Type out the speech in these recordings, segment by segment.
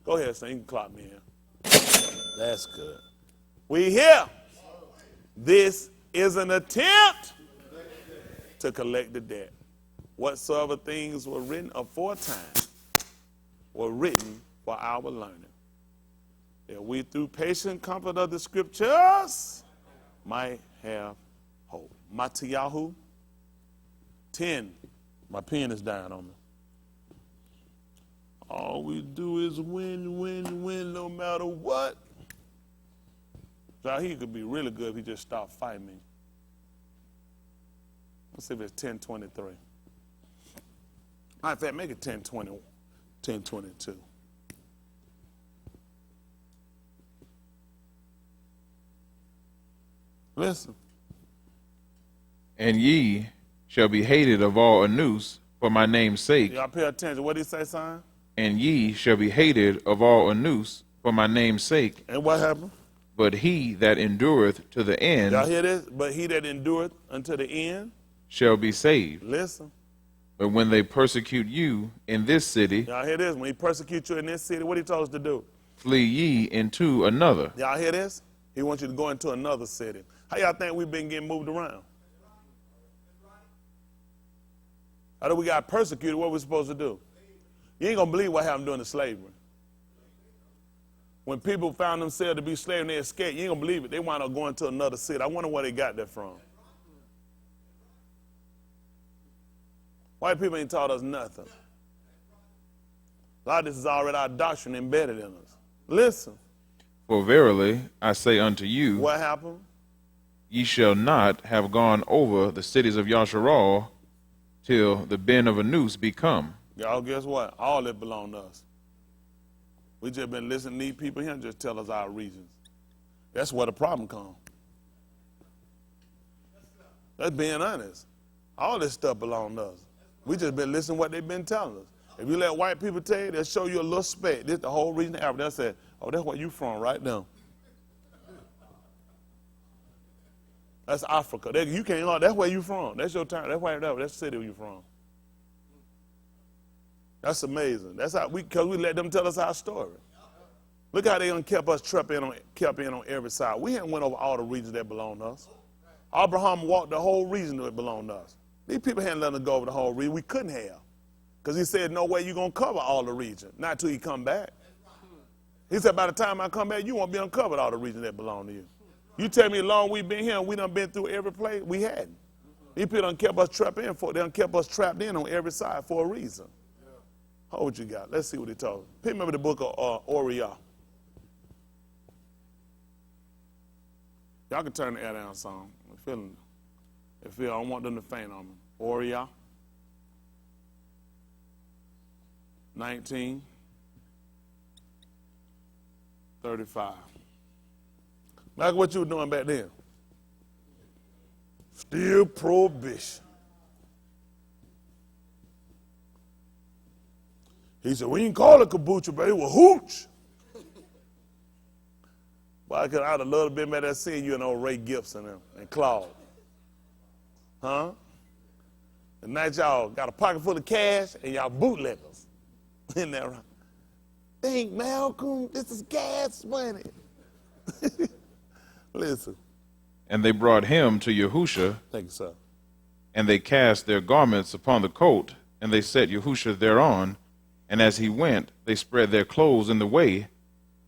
Go ahead, son. You can clap me in. That's good. We here. This is an attempt to collect the debt. Whatsoever things were written aforetime were written for our learning, that we through patient comfort of the scriptures might have hope. Matthew 10. My pen is dying on me. All we do is win, win, win, no matter what. So he could be really good if he just stopped fighting me. Let's see if it's 10:23. In fact, make it 10:20, 10:22. Listen. And ye shall be hated of all Anus for my name's sake. Y'all pay attention. What did he say, son? And ye shall be hated of all Anus for my name's sake. And what happened? But he that endureth to the end. Y'all hear this? But he that endureth unto the end shall be saved. Listen. But when they persecute you in this city. Y'all hear this? When he persecute you in this city, what he told us to do? Flee ye into another. Y'all hear this? He wants you to go into another city. How y'all think we've been getting moved around? How do we got persecuted? What we supposed to do? You ain't going to believe what happened during the slavery. When people found themselves to be slaves and they escaped, you ain't going to believe it. They wound up going to another city. I wonder where they got that from. White people ain't taught us nothing. A lot of this is already our doctrine embedded in us. Listen. For verily I say unto you. What happened? Ye shall not have gone over the cities of Yasharal till the bend of a noose be come. Y'all, guess what? All that belong to us. We just been listening to these people here and just tell us our reasons. That's where the problem comes. That's being honest. All this stuff belong to us. We just been listening to what they've been telling us. If you let white people tell you, they'll show you a little speck. This is the whole reason Africa. They'll say, oh, that's where you from right now. That's Africa. You can't. That's where you from. That's your town. That's the city where you from. That's amazing. That's how because we let them tell us our story. Look how they done kept us kept in on every side. We hadn't went over all the regions that belong to us. Abraham walked the whole region that belonged to us. These people hadn't let us go over the whole region. We couldn't have. Because he said, no way you're going to cover all the region. Not until he come back. He said, by the time I come back, you won't be uncovered all the region that belong to you. You tell me how long we've been here and we done been through every place. We hadn't. These people done kept us trapped in for. They done kept us trapped in on every side for a reason. How old you got? Let's see what he told. Remember the book of Oriah. Y'all can turn the air down some. I don't want them to faint on me. Oriah. 19:35. Like what you were doing back then. Still prohibition. He said, we didn't call it kombucha, but it was hooch. Well, I'd have loved to be back there seeing you and old Ray Gibson and Claude. Huh? The night y'all got a pocket full of cash and y'all bootleggers. Isn't that right? Think, Malcolm, this is gas money. Listen. And they brought him to Yahusha. Thank you, sir. And they cast their garments upon the colt, and they set Yahusha thereon. And as he went, they spread their clothes in the way.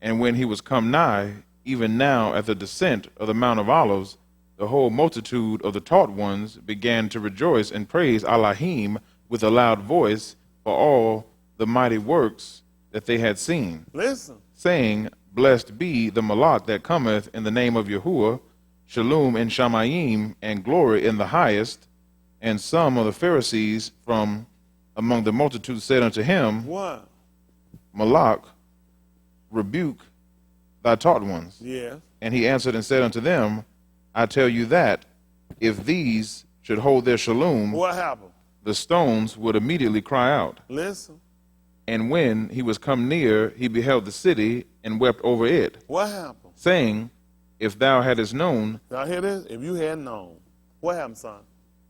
And when he was come nigh, even now at the descent of the Mount of Olives, the whole multitude of the taught ones began to rejoice and praise Elohim with a loud voice for all the mighty works that they had seen. Listen. Saying, blessed be the Malach that cometh in the name of Yahuwah, Shalom in Shamayim, and glory in the highest. And some of the Pharisees from among the multitude said unto him, what? Malach, rebuke thy taught ones. Yeah. And he answered and said unto them, I tell you that if these should hold their shalom, what happened? The stones would immediately cry out. Listen. And when he was come near, he beheld the city and wept over it. What happened? Saying, if thou hadst known. Y'all hear this? If you had known. What happened, son?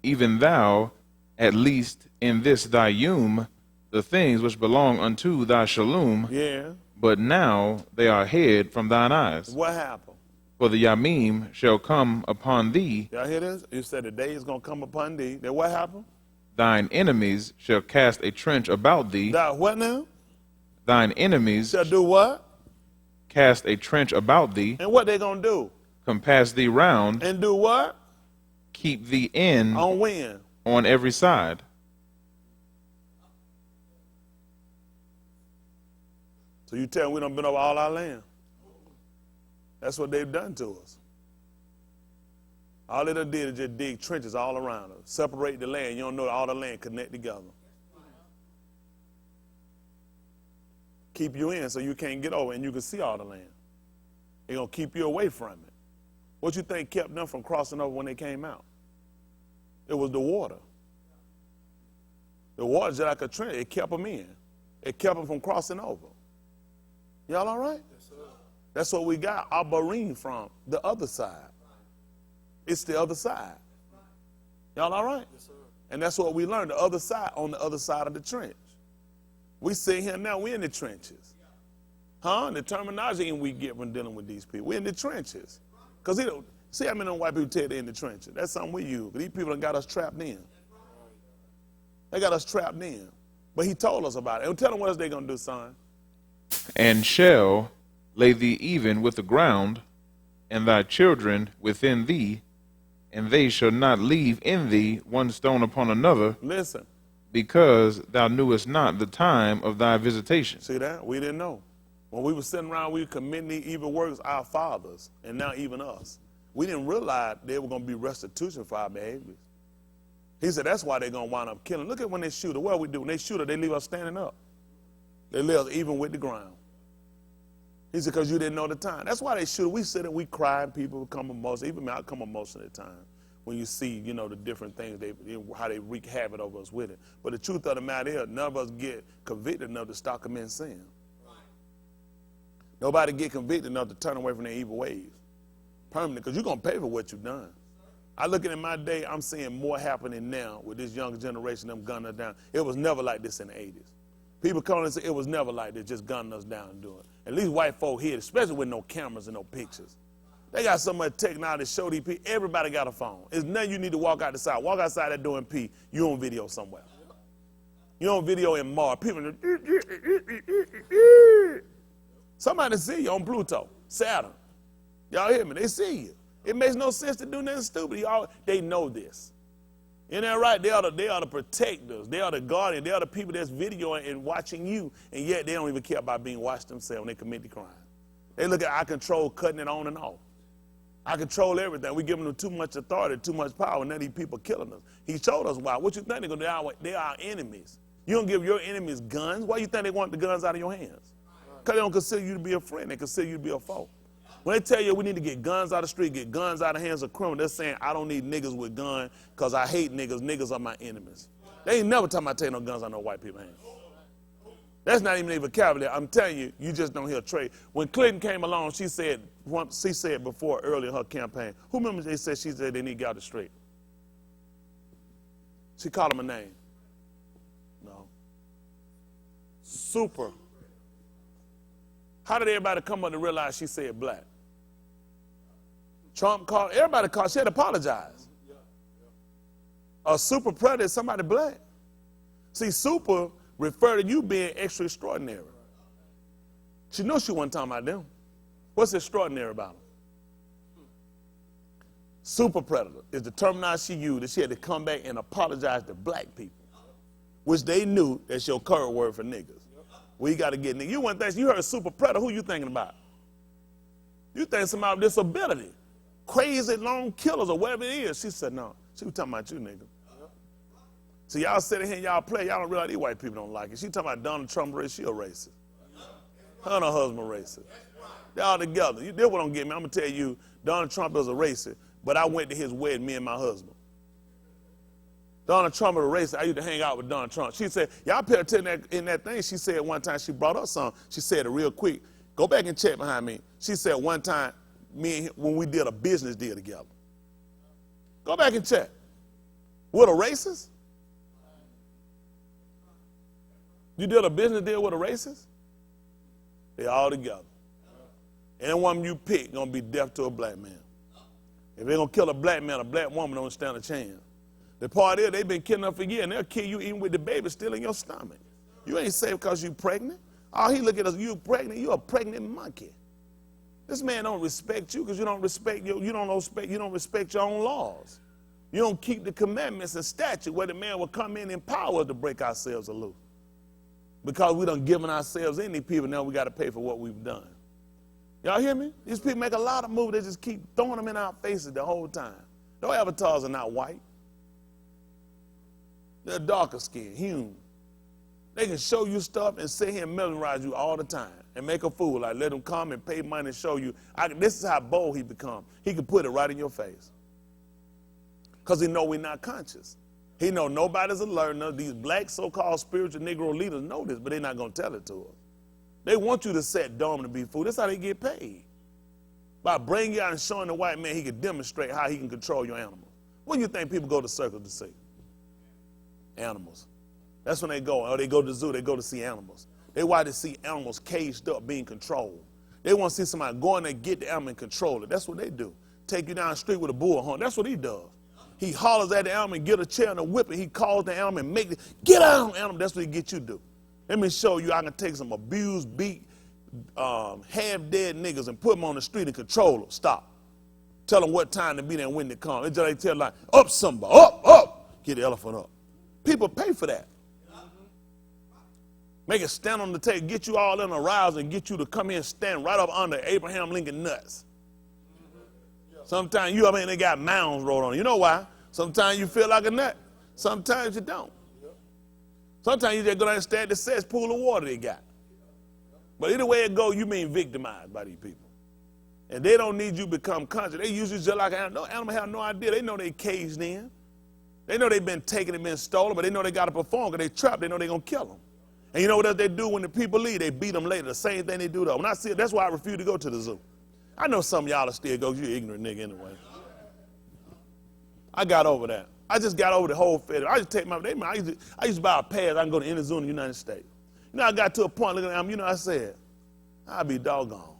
Even thou, at least in this thy yum, the things which belong unto thy shalom, yeah, but now they are hid from thine eyes. What happened? For the Yamim shall come upon thee. Y'all hear this? You said the day is going to come upon thee. Then what happened? Thine enemies shall cast a trench about thee. That what now? Thine enemies Shall do what? cast a trench about thee. And what they going to do? Compass thee round. And do what? Keep thee in On when? on every side. So you tell me we done been over all our land. That's what they've done to us. All they done did is just dig trenches all around us. Separate the land. You don't know all the land connect together. Keep you in so you can't get over and you can see all the land. They're going to keep you away from it. What you think kept them from crossing over when they came out? It was the water. The water just like a trench. It kept them in. It kept them from crossing over. Y'all all right? Yes, sir. That's what we got our Barim from, the other side. It's the other side. Y'all all right? Yes, sir. And that's what we learned, the other side, on the other side of the trench. We sit here now, we're in the trenches. Huh? The terminology we get when dealing with these people. We're in the trenches. Because see how many white people tell you they're in the trenches. That's something we use. These people done got us trapped in. They got us trapped in. But he told us about it. And tell them what else they going to do, son. And shall lay thee even with the ground, and thy children within thee, and they shall not leave in thee one stone upon another. Listen. Because thou knewest not the time of thy visitation. See that? We didn't know. When we were sitting around, we were committing the evil works, our fathers, and now even us. We didn't realize there were going to be restitution for our behaviors. He said that's why they're going to wind up killing. Look at when they shoot her. What we do? When they shoot her, they leave us standing up. They leave us even with the ground. He said, because you didn't know the time. That's why they shoot her. We sit and we cry and people come emotional. Even me, I come emotional at times when you see, you know, the different things, how they wreak havoc over us with it. But the truth of the matter is, none of us get convicted enough to stop committing sin. Nobody get convicted enough to turn away from their evil ways. Permanently, because you're going to pay for what you've done. I looking at my day, I'm seeing more happening now with this younger generation, them gunning us down. It was never like this in the 80s. People calling and say it was never like this, just gunning us down and doing it. At least white folk here, especially with no cameras and no pictures. They got so much technology to show these people. Everybody got a phone. It's nothing you need to walk out the side. Walk outside that door and pee. You on video somewhere. You on video in Mars. People, somebody see you on Pluto, Saturn. Y'all hear me? They see you. It makes no sense to do nothing stupid. They know this. Isn't that right? They are the protectors. They are the guardians. They are the people that's videoing and watching you, and yet they don't even care about being watched themselves when they commit the crime. They look at I control cutting it on and off. I control everything. We give them too much authority, too much power, and then these people killing us. He showed us why. What you think they're going to do? They are our enemies. You don't give your enemies guns. Why you think they want the guns out of your hands? Because they don't consider you to be a friend. They consider you to be a foe. When they tell you we need to get guns out of the street, get guns out of the hands of criminals, they're saying I don't need niggas with guns because I hate niggas. Niggas are my enemies. They ain't never talking about taking no guns out of no white people's hands. That's not even their vocabulary. I'm telling you, you just don't hear trade. When Clinton came along, she said before early in her campaign, who remembers they said they need to get out the street? She called him a name. No. Super. How did everybody come up to realize she said black? Trump called, everybody called, she had to apologize. A super predator is somebody black. See, super refer to you being extra extraordinary. She knows she wasn't talking about them. What's extraordinary about them? Super predator is the terminology she used that she had to come back and apologize to black people, which they knew that's your current word for niggas. We got to get niggas. You wouldn't think, you heard super predator, who you thinking about? You think somebody with disability, crazy long killers or whatever it is. She said, no, she was talking about you, nigga. So y'all sitting here and y'all play, y'all don't realize these white people don't like it. She talking about Donald Trump race, she a racist. Her and her husband racist. They all together. This what don't get me. I'm going to tell you, Donald Trump is a racist, but I went to his wedding, me and my husband. Donald Trump is a racist. I used to hang out with Donald Trump. She said, y'all pay attention in that thing. She said one time, she brought up something. She said it real quick. Go back and check behind me. She said one time, me and him, when we did a business deal together. Go back and check. With a racist? You did a business deal with a racist? They all together. Any woman you pick gonna be deaf to a black man. If they're gonna kill a black man, a black woman don't stand a chance. The part is they've been killing her for years, and they'll kill you even with the baby still in your stomach. You ain't safe because you pregnant. All he look at us, you pregnant, you a pregnant monkey. This man don't respect you because you don't respect your own laws. You don't keep the commandments and statutes where the man will come in and power to break ourselves loose. Because we done given ourselves in these people, now we got to pay for what we've done. Y'all hear me? These people make a lot of moves. They just keep throwing them in our faces the whole time. No avatars are not white. They're darker skinned, human. They can show you stuff and sit here and mesmerize you all the time and make a fool. Like let them come and pay money and show you. This is how bold he become. He can put it right in your face. Because he know we're not conscious. He know nobody's alerting. These black so-called spiritual Negro leaders know this, but they're not going to tell it to us. They want you to set dumb to be fool. That's how they get paid. By bringing you out and showing the white man he can demonstrate how he can control your animals. What do you think people go to circus to see? Animals. That's when they go. Or they go to the zoo, they go to see animals. They want to see animals caged up, being controlled. They want to see somebody go in there, get the animal and control it. That's what they do. Take you down the street with a bull horn. That's what he does. He hollers at the animal and get a chair and a whip it. He calls the animal and make it, get out, animal. That's what he get you to do. Let me show you I can take some abused, beat, half-dead niggas and put them on the street and control them. Stop. Tell them what time to be there and when to come. It's just like tell like, up somebody, up. Get the elephant up. People pay for that. Make it stand on the table, get you all in a rouse and get you to come here and stand right up under Abraham Lincoln nuts. Sometimes they got mounds rolled on. You know why? Sometimes you feel like a nut. Sometimes you don't. Sometimes you just go down and stare at the cesspool of water they got. But either way it go, you mean victimized by these people. And they don't need you to become conscious. They use you just like an animal. No animal have no idea. They know they caged in. They know they've been taken and been stolen, but they know they got to perform because they trapped. They know they're going to kill them. And you know what else they do when the people leave? They beat them later. The same thing they do though. When I see it, that's why I refuse to go to the zoo. I know some of y'all will still go. You ignorant nigga anyway. I got over that. I just got over the whole fetish. I just take I used to buy a pass. I can go to any zoo in the United States. You know, I got to a point looking at them, I said, I'll be doggone.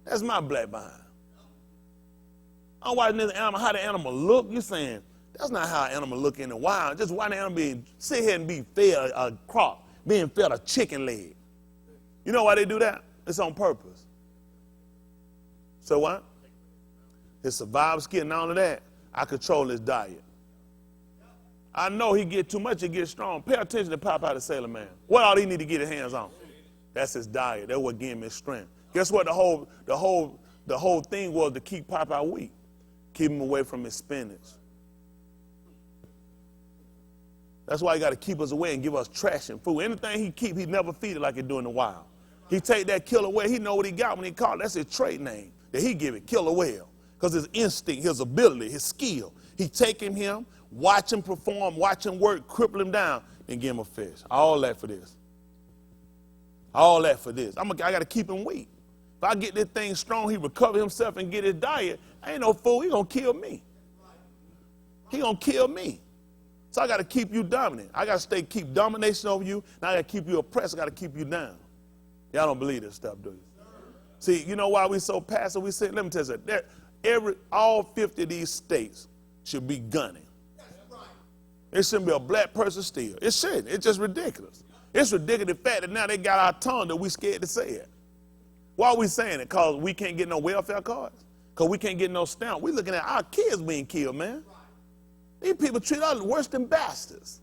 That's my black behind. I'm watching this animal, how the animal look. You saying, that's not how an animal look in the wild. Just why the animal sit here and be fed a crop, being fed a chicken leg. You know why they do that? It's on purpose. So what? His survival skill, not only that, I control his diet. I know he get too much, he get strong. Pay attention to Popeye the Sailor Man. What all he need to get his hands on? That's his diet. That's what gave him his strength. Guess what the whole thing was to keep Popeye weak? Keep him away from his spinach. That's why he got to keep us away and give us trash and food. Anything he keep, he never feed it like he do in the wild. He take that killer whale, he know what he got when he caught it. That's his trade name that he give it, killer whale. Because his instinct, his ability, his skill. He taking him, watch him perform, watch him work, cripple him down, and give him a fish. All that for this. All that for this. I got to keep him weak. If I get this thing strong, he recover himself and get his diet, I ain't no fool, he going to kill me. He going to kill me. So I got to keep you dominant. I got to keep domination over you. Now I got to keep you oppressed. I got to keep you down. Y'all don't believe this stuff, do you? See, you know why we so passive? We say, let me tell you something. All 50 of these states should be gunning. It shouldn't be a black person still. It shouldn't. It's just ridiculous. It's ridiculous the fact that now they got our tongue that we scared to say it. Why are we saying it? Because we can't get no welfare cards? Because we can't get no stamp? We looking at our kids being killed, man. These people treat us worse than bastards.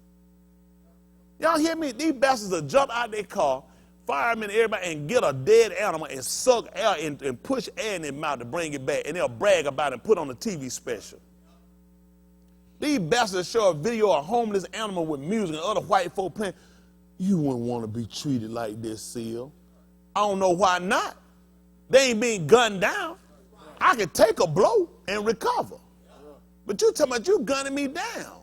Y'all hear me? These bastards will jump out their car, firemen, everybody, and get a dead animal and suck air and push air in their mouth to bring it back, and they'll brag about it and put on a TV special. These bastards show a video of a homeless animal with music and other white folk playing. You wouldn't want to be treated like this, Seal. I don't know why not. They ain't being gunned down. I can take a blow and recover. But you talking about you gunning me down.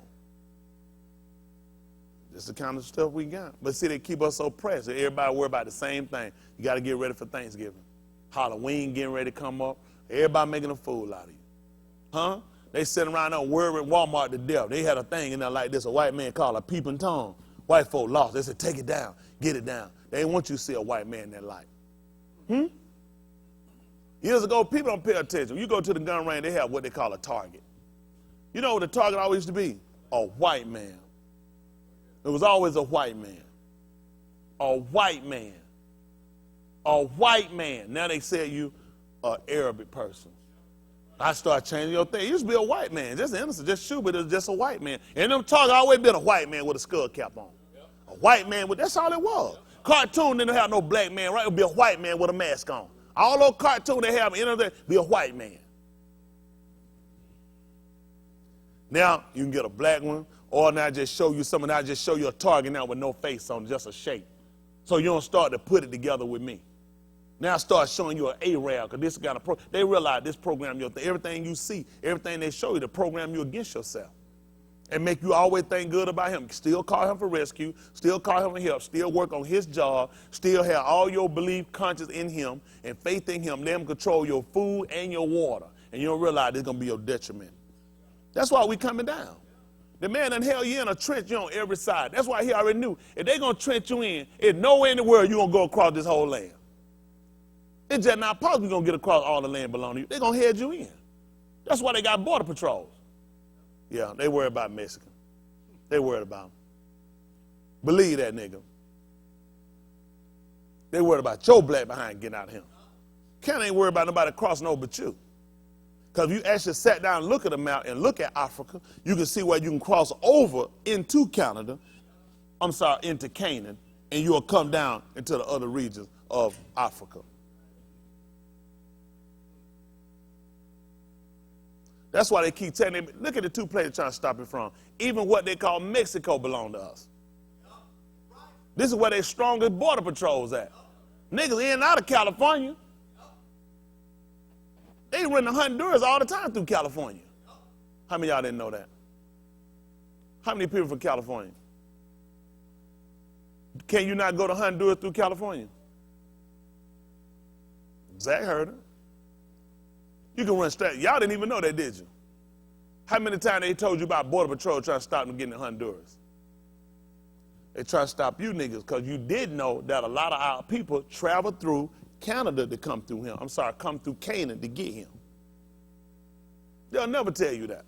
That's the kind of stuff we got. But see, they keep us so pressed. Everybody worry about the same thing. You got to get ready for Thanksgiving. Halloween getting ready to come up. Everybody making a fool out of you. Huh? They sitting around there worrying Walmart to death. They had a thing in there like this, a white man called a peeping Tom. White folk lost. They said, take it down, get it down. They didn't want you to see a white man in that light. Years ago, people don't pay attention. You go to the gun range, they have what they call a target. You know what the target always used to be? A white man. It was always a white man. A white man. A white man. Now they say you an Arabic person. I start changing your thing. It used to be a white man, just innocent, just shoot, but it was just a white man. And them targets always been a white man with a skull cap on. A white man with, that's all it was. Cartoon didn't have no black man, right? It would be a white man with a mask on. All those cartoons they have in there be a white man. Now you can get a black one, or now just show you something. I just show you a target now with no face on, just a shape. So you don't start to put it together with me. Now I start showing you an Arab, because this kind of they realize this program your everything you see, everything they show you, to program you against yourself. And make you always think good about him. Still call him for rescue, still call him for help, still work on his job, still have all your belief, conscience in him, and faith in him. Let him control your food and your water. And you don't realize it's going to be your detriment. That's why we coming down. The man done held you in a trench you on every side. That's why he already knew. If they going to trench you in, there's nowhere in the world you're going to go across this whole land. It's just not possible you're going to get across all the land belonging to you. They're going to head you in. That's why they got border patrols. Yeah, they worry about Mexican. They worried about them. Believe that nigga. They worried about your black behind getting out of him. Can't ain't worried about nobody crossing over but you. Because if you actually sat down and look at the map and look at Africa, you can see where you can cross over into Canada, into Canaan, and you'll come down into the other regions of Africa. That's why they keep telling them, look at the two places trying to stop it from. Even what they call Mexico belong to us. This is where their strongest border patrols at. Niggas in and out of California. They run to Honduras all the time through California. How many of y'all didn't know that? How many people from California? Can you not go to Honduras through California? Zach heard it. You can run straight. Y'all didn't even know that, did you? How many times they told you about Border Patrol trying to stop them getting to Honduras? They try to stop you niggas because you did know that a lot of our people travel through Canada to come through him. Come through Canaan to get him. They'll never tell you that.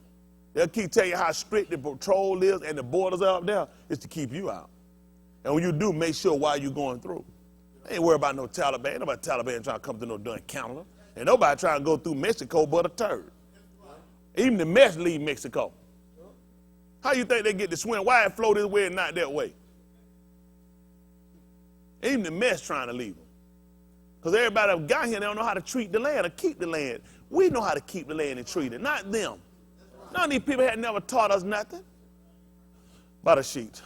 They'll keep telling you how strict the patrol is and the borders are up there is to keep you out. And when you do, make sure why you're going through. They ain't worried about no Taliban. Ain't nobody Taliban trying to come through no darn Canada. And nobody trying to go through Mexico but a turd. Even the mess leave Mexico. How you think they get to swim? Why it flow this way and not that way? Even the mess trying to leave them. Because everybody that got here, they don't know how to treat the land or keep the land. We know how to keep the land and treat it, not them. None of these people had never taught us nothing but a sheet.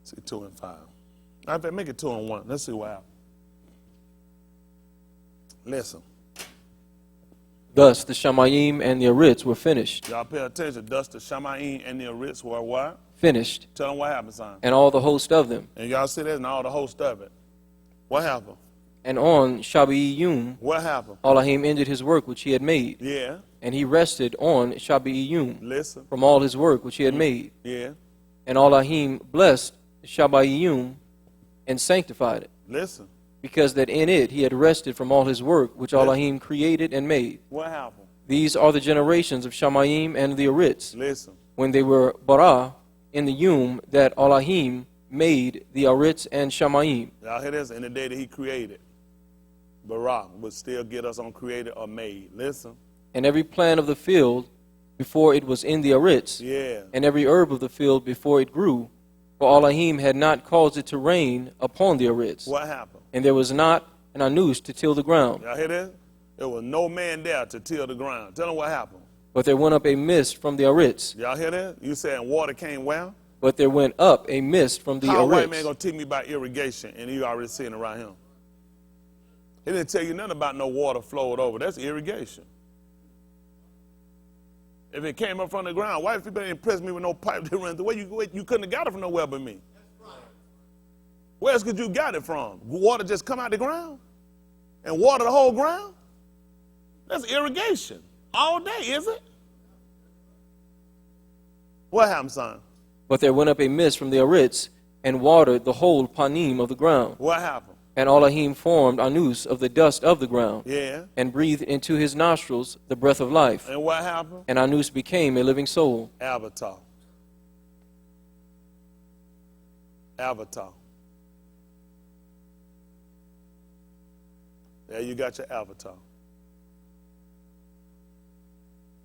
See, 2 and 5. I bet make it 2 and 1. Let's see what happens. Listen. Thus the Shamayim and the Arits were finished. Y'all pay attention. Thus the Shamayim and the Arits were what? Finished. Tell them what happened, son. And all the host of them. And y'all see that and all the host of it. What happened? And on Shabi'iyum, what happened? Elohim ended his work which he had made. Yeah. And he rested on Shabi'iyum. Listen. From all his work which he had made. Yeah. And Elohim blessed Shabi'iyum and sanctified it. Listen. Because that in it he had rested from all his work which Elohim created and made. What happened? These are the generations of Shamayim and the Arits. Listen. When they were bara in the Yum that Elohim made the Arits and Shamayim. Y'all hear this? In the day that he created. Bara would still get us on created or made. Listen. And every plant of the field before it was in the Arits. Yeah. And every herb of the field before it grew. For Elohim had not caused it to rain upon the Arits. What happened? And there was not an Anush to till the ground. Y'all hear this? There was no man there to till the ground. Tell them what happened. But there went up a mist from the Arits. Y'all hear that? You saying water came where? But there went up a mist from the How a Arits. white man gonna teach me about irrigation and you already seeing it around him? He didn't tell you nothing about no water flowed over. That's irrigation. If it came up from the ground, white people didn't impress me with no pipe to run through. You couldn't have got it from nowhere but me. Where else could you got it from? Water just come out the ground and water the whole ground? That's irrigation all day, is it? What happened, son? But there went up a mist from the Aritz and watered the whole Panim of the ground. What happened? And Elohim formed Anus of the dust of the ground, Yeah. and breathed into his nostrils the breath of life. And what happened? And Anus became a living soul. Avatar. Avatar. There you got your avatar.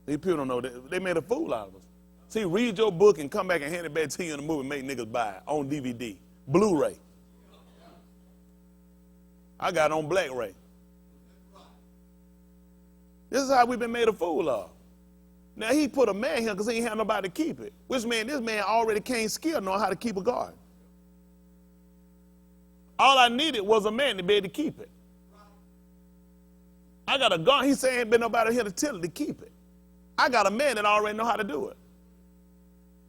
These people don't know that they made a fool out of us. See, read your book and come back and hand it back to you in the movie and make niggas buy it on DVD, Blu-ray. I got it on Black-ray. This is how we've been made a fool of. Now, he put a man here because he ain't had nobody to keep it. Which man, this man already came skilled knowing how to keep a garden. All I needed was a man to be able to keep it. I got a garden. He said ain't been nobody here to tell it to keep it. I got a man that already know how to do it.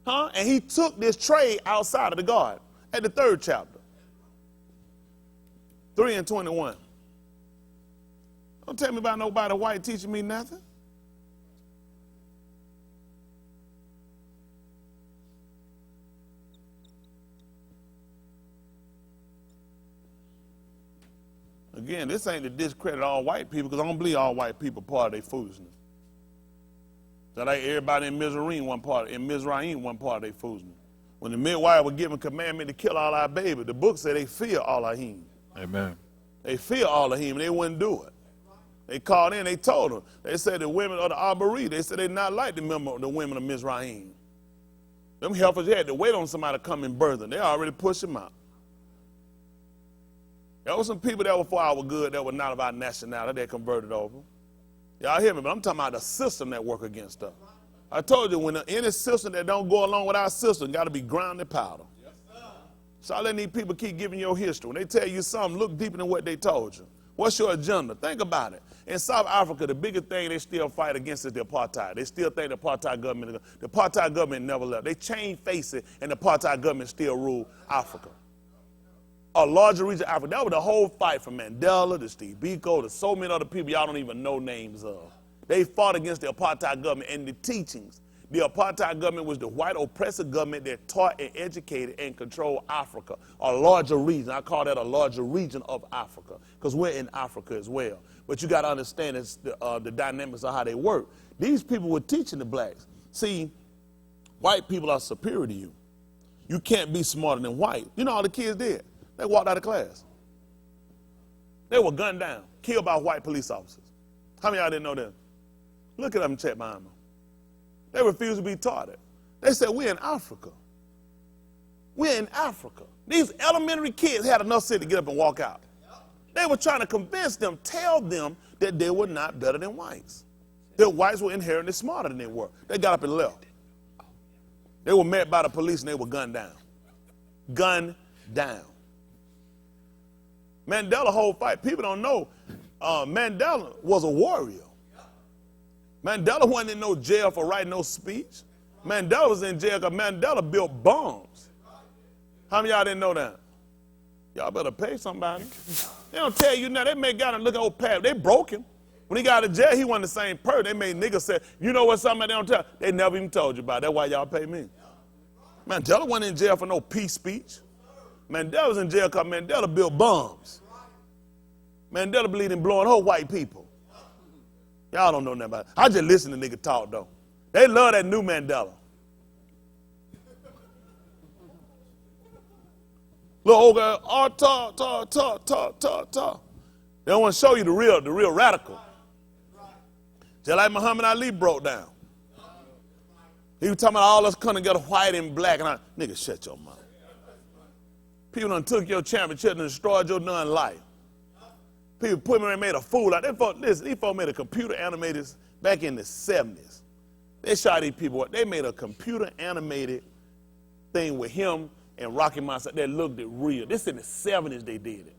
Huh? And he took this trade outside of the garden at the 3rd chapter. 3 and 21. Don't tell me about nobody white teaching me nothing. Again, this ain't to discredit all white people, because I don't believe all white people part of their foolishness. That like everybody in Mizraim one part of their foolishness. When the midwife was given commandment to kill all our babies, the book said they fear Elohim. Amen. They fear Elohim, and they wouldn't do it. They called in, they told them. They said the women of the Arbory, they said they not like the women of Mizraim. Them heifers had to wait on somebody to come and birth them. They already pushed them out. There were some people that were for our good that were not of our nationality that converted over. Y'all hear me, but I'm talking about the system that work against us. I told you, when any system that don't go along with our system got to be ground and powder. Yes, sir. So I let these people keep giving your history. When they tell you something, look deeper than what they told you. What's your agenda? Think about it. In South Africa, the biggest thing they still fight against is the apartheid. They still think the apartheid government never left. They changed faces, and the apartheid government still rule Africa. A larger region of Africa. That was the whole fight from Mandela to Steve Biko to so many other people y'all don't even know names of. They fought against the apartheid government and the teachings. The apartheid government was the white oppressive government that taught and educated and controlled Africa, a larger region. I call that a larger region of Africa because we're in Africa as well. But you got to understand the dynamics of how they work. These people were teaching the blacks. See, white people are superior to you. You can't be smarter than white. You know all the kids did? They walked out of class. They were gunned down, killed by white police officers. How many of y'all didn't know that? Look at them and check behind them. They refused to be taught it. They said, we're in Africa. We're in Africa. These elementary kids had enough sense to get up and walk out. They were trying to convince them, tell them that they were not better than whites. That whites were inherently smarter than they were. They got up and left. They were met by the police and they were gunned down. Gunned down. Mandela whole fight. People don't know Mandela was a warrior. Mandela wasn't in no jail for writing no speech. Mandela was in jail because Mandela built bombs. How many of y'all didn't know that? Y'all better pay somebody. They don't tell you nothing. They made guy and look at old Pat. They broke him. When he got out of jail, he wasn't the same person. They made niggas say, you know what something they don't tell? They never even told you about it. That's why y'all pay me. Mandela wasn't in jail for no peace speech. Mandela was in jail because Mandela built bombs. Mandela believed in blowing whole white people. Y'all don't know nothing about it. I just listen to niggas talk, though. They love that new Mandela. Little old guy, talk. They don't want to show you the real radical. Just like Muhammad Ali broke down. He was talking about all us coming together white and black. And nigga, shut your mouth. People done took your championship and destroyed your life. People put me and made a fool out. These folks made a computer animated back in the 70s. They shot these people up. They made a computer animated thing with him and Rocky Mountain that looked real. This in the 70s they did it.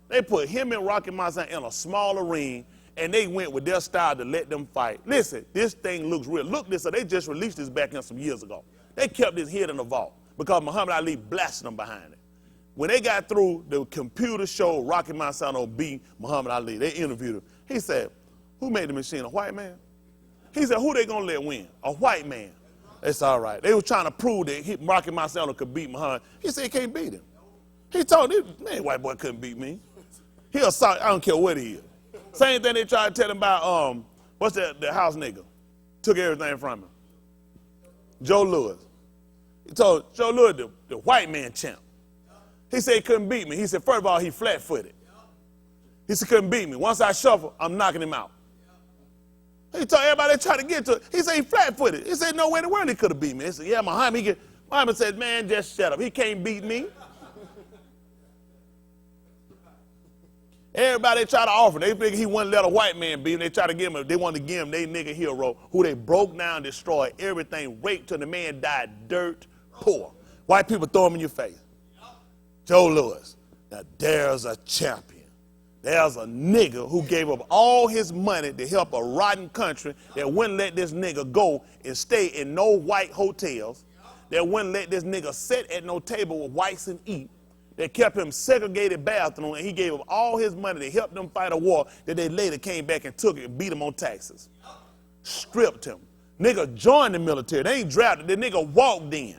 They put him and Rocky Mountain in a smaller ring and they went with their style to let them fight. Listen, this thing looks real. Look this, so they just released this back in some years ago. They kept this hid in the vault because Muhammad Ali blasted them behind it. When they got through, the computer showed Rocky Marciano beat Muhammad Ali. They interviewed him. He said, who made the machine? A white man? He said, who they going to let win? A white man. It's all right. They were trying to prove that Rocky Marciano could beat Muhammad. He said he can't beat him. He told him, man, white boy couldn't beat me. He'll sorry, I don't care what he is. Same thing they tried to tell him about, what's that, the house nigga? Took everything from him. Joe Louis. He told Joe Louis, the white man champ. He said he couldn't beat me. He said, first of all, he flat-footed. He said, couldn't beat me. Once I shuffle, I'm knocking him out. He told everybody they tried to get to it. He said he flat-footed. He said, no way in the world he could have beat me. He said, yeah, Muhammad said, man, just shut up. He can't beat me. Everybody tried to offer. They figured he wouldn't let a white man beat him. They tried to give him, they wanted to give him their nigga hero, who they broke down, destroyed everything, raped till the man died dirt poor. White people throw him in your face. Joe Louis. Now there's a champion. There's a nigga who gave up all his money to help a rotten country that wouldn't let this nigga go and stay in no white hotels, that wouldn't let this nigga sit at no table with whites and eat, that kept him segregated bathroom, and he gave up all his money to help them fight a war that they later came back and took it and beat him on taxes. Stripped him. Nigga joined the military. They ain't drafted. The nigga walked in.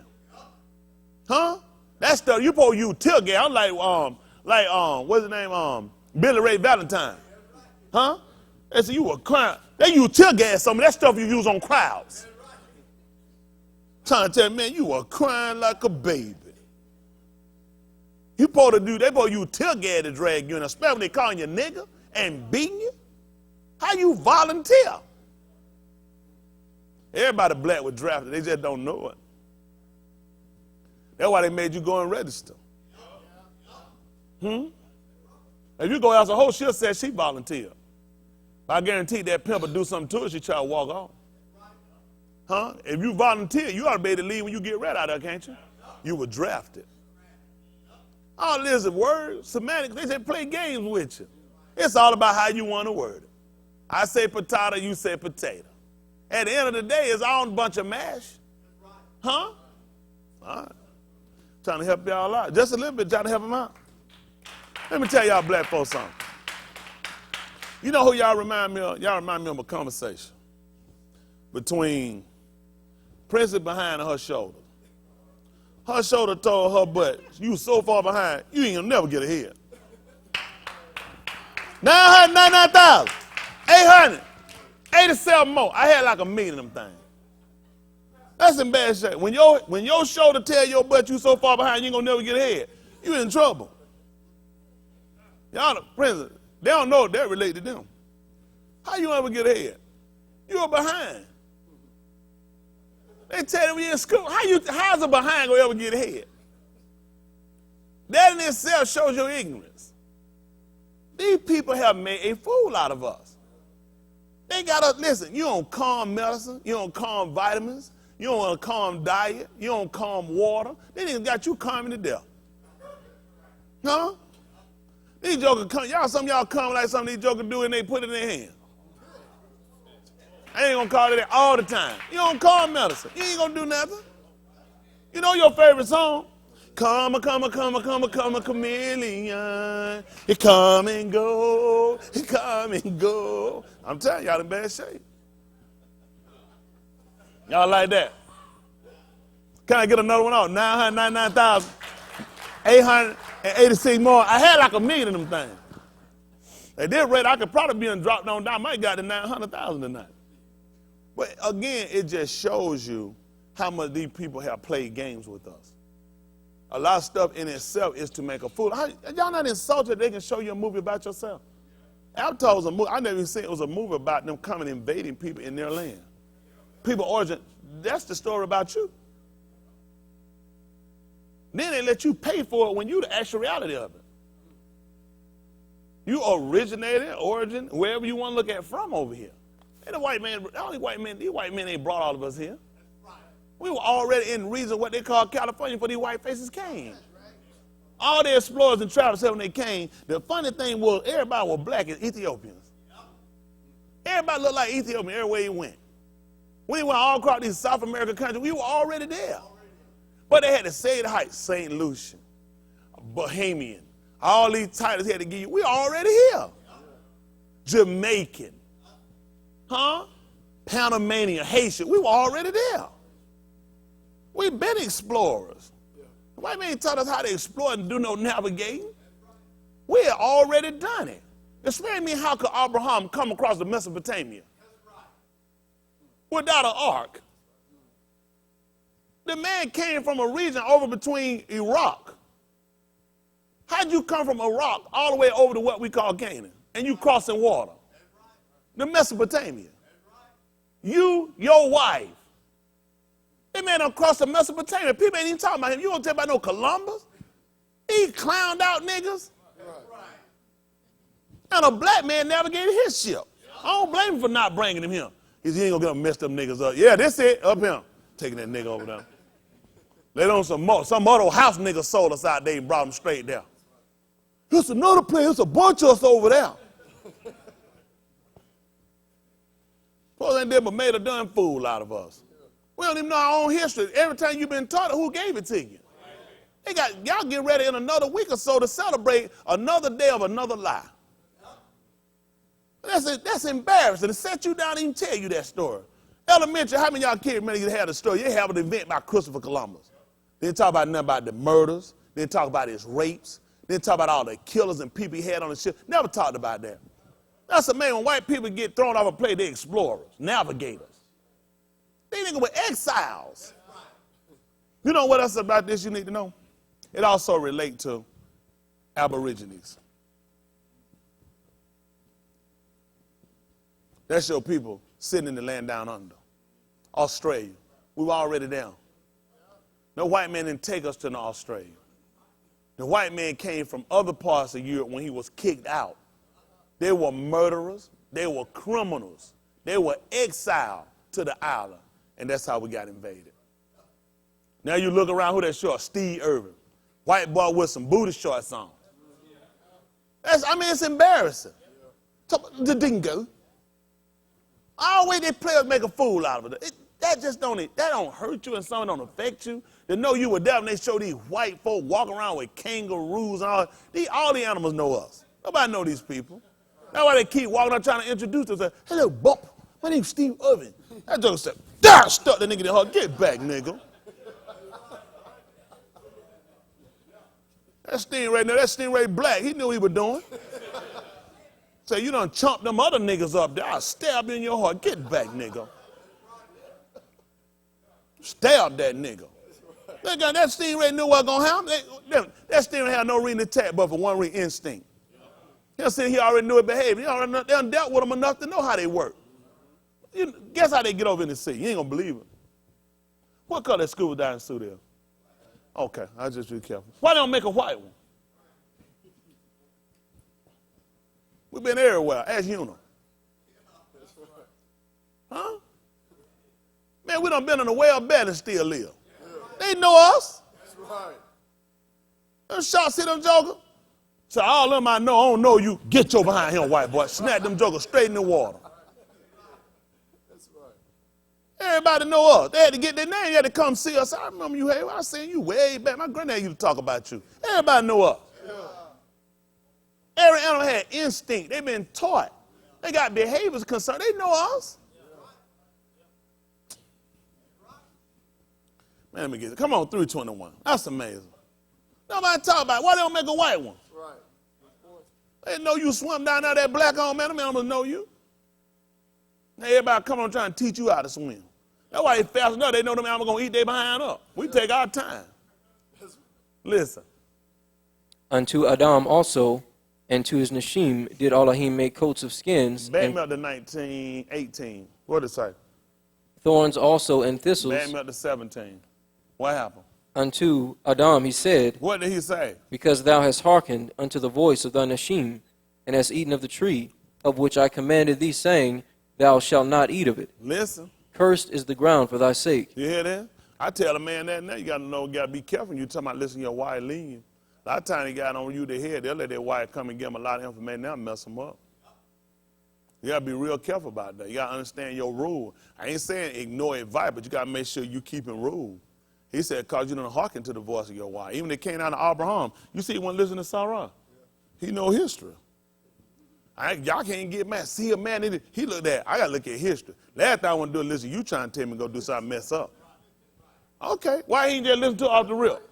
Huh? That stuff, you supposed to use tear gas. I'm like, what's his name? Billy Ray Valentine. Huh? They said you were crying. They use tear gas, some of that stuff you use on crowds. Trying to tell me, man, you were crying like a baby. You supposed to do, they supposed to use tear gas to drag you in, especially when they calling you nigga and beating you. How you volunteer? Everybody black was drafted, they just don't know it. That's why they made you go and register. If you go ask a hoe, she'll say she volunteered. But I guarantee that pimp will do something to her, she try to walk off. Huh? If you volunteer, you ought to be able to leave when you get ready out there, can't you? You were drafted. All this is words, semantics, they say play games with you. It's all about how you want to word it. I say potato, you say potato. At the end of the day, it's all a bunch of mash. Huh? All right. Trying to help y'all out. Just a little bit, trying to help them out. Let me tell y'all black folks something. You know who y'all remind me of? Y'all remind me of a conversation between Princess behind her shoulder. Her shoulder told her butt, you so far behind, you ain't gonna never get ahead. 999,000, 887 more. I had like 1 million of them things. That's in bad shape. When your shoulder tell your butt you so far behind, you ain't gonna never get ahead, you in trouble. Y'all, Princess, they don't know that relate to them. How you ever get ahead? You're behind. They tell them you're in school. How's a behind gonna ever get ahead? That in itself shows your ignorance. These people have made a fool out of us. They got us, listen, you don't calm medicine, you don't calm vitamins, you don't want to calm diet, you don't calm water. They didn't got you calming to death. Huh? These jokers come, some of y'all come like some of these jokers do and they put it in their hand. I ain't gonna call it that all the time. You don't call medicine. You ain't gonna do nothing. You know your favorite song? Come a chameleon. It come and go. It come and go. I'm telling y'all in bad shape. Y'all like that? Can I get another one out? 999,886 more. I had like 1 million of them things. At this rate, I could probably be dropped on down. I might got to 900,000 tonight. But again, it just shows you how much these people have played games with us. A lot of stuff in itself is to make a fool. Y'all not insulted they can show you a movie about yourself? Avatar was a movie. I never even seen it was a movie about them coming and invading people in their land. People origin, that's the story about you. Then they let you pay for it when you the actual reality of it. You originated, origin, wherever you want to look at from over here. And the white man, these white men ain't brought all of us here. We were already in reason what they call California before these white faces came. All the explorers and travelers said when they came, the funny thing was everybody was black as Ethiopians. Everybody looked like Ethiopian everywhere he went. We went all across these South American countries. We were already there. But they had to say the heights, St. Lucia, Bahamian. All these titles he had to give you. We already here. Jamaican. Huh? Panamanian, Haitian. We were already there. We've been explorers. The white man taught us how to explore and do no navigating. We had already done it. Explain to me, how could Abraham come across the Mesopotamia without an ark? The man came from a region over between Iraq. How'd you come from Iraq all the way over to what we call Canaan, and you crossing water? The Mesopotamia. You, your wife. That man done crossed the Mesopotamia. People ain't even talking about him. You don't tell about no Columbus. He clowned out niggas. And a black man navigated his ship. I don't blame him for not bringing him here. He ain't gonna get them messed them niggas up. Yeah, that's it, up here. Taking that nigga over there. Let on some other house nigga sold us out there and brought him straight there. There's another place, there's a bunch of us over there. Suppose they did but made a darn fool out of us. We don't even know our own history. Every time you've been taught it, who gave it to you? Y'all get ready in another week or so to celebrate another day of another lie. That's embarrassing to set you down and even tell you that story. Elementary, how many of y'all kids remember you had a story? You have an event by Christopher Columbus. They didn't talk about nothing about the murders. They didn't talk about his rapes. They didn't talk about all the killers and people he had on the ship. Never talked about that. That's the man, when white people get thrown off a plane, they're explorers, navigators. They niggas were exiles. You know what else about this you need to know? It also relates to Aborigines. That's your people sitting in the land down under. Australia. We were already down. No white man didn't take us to Australia. The white man came from other parts of Europe when he was kicked out. They were murderers. They were criminals. They were exiled to the island. And that's how we got invaded. Now you look around, who that short? Steve Irwin. White boy with some booty shorts on. It's embarrassing. The dingo. Always they players make a fool out of it. That don't hurt you and something don't affect you. To know you were there and they show these white folk walking around with kangaroos and all the animals know us. Nobody know these people. That's why they keep walking out trying to introduce themselves. Hello, Bob. My name's Steve Irwin. That joker said, "Daar, stuck the nigga in the heart. Get back, nigga." That Stingray, now that Stingray black, he knew what he was doing. Say, you done chomp them other niggas up there. I'll stab you in your heart. Get back, nigga. Stab that nigga. That Stingray knew what was going to happen. That Stingray had no reason to attack but for one reason, instinct. He'll say he already knew his behavior. They done dealt with them enough to know how they work. Guess how they get over in the sea? You ain't going to believe it. What color that scuba diving suit is? Okay, I'll just be careful. Why don't make a white one? We've been everywhere, as you know. Huh? Man, we done been in a well bed and still live. They know us. That's right. Them shots hit them joker. So all of them I don't know you. Get your behind him, white boy. Snap them jokers straight in the water. That's right. Everybody know us. They had to get their name. They had to come see us. I remember you. Hey, I seen you way back. My granddad used to talk about you. Everybody know us. Yeah. Every animal had instinct. They've been taught. They got behaviors concerned. They know us. Man, let me get it. Come on, 321. That's amazing. Nobody talk about it. Why they don't make a white one? Right. They know you swim down there, that black on man. Them animals know you. Everybody come on trying to teach you how to swim. That's why they fast enough. They know them animals going to eat their behind up. We take our time. Listen. Unto Adam also, and to his Nashim, did Elohim make coats of skins. Back me up to 19:18. What did it say? Thorns also and thistles. Back me up to 17. What happened? Unto Adam he said, what did he say? Because thou hast hearkened unto the voice of thy Nashim, and hast eaten of the tree, of which I commanded thee, saying, Thou shalt not eat of it. Listen. Cursed is the ground for thy sake. You hear that? I tell a man that now, you got to know, you got to be careful. You talking about listening to your wife leading. A lot of times they got on you their head. They'll let their wife come and give them a lot of information. They'll mess them up. You got to be real careful about that. You got to understand your rule. I ain't saying ignore advice, but you got to make sure you keeping rule. He said, because you don't hearken to the voice of your wife. Even they came down to Abraham. You see, he wasn't listening to Sarah. He know history. Y'all can't get mad. See a man, he looked at, I got to look at history. Last thing I want to do is listen, you trying to tell me to go do something mess up. Okay, why he ain't just listen to it off the rip?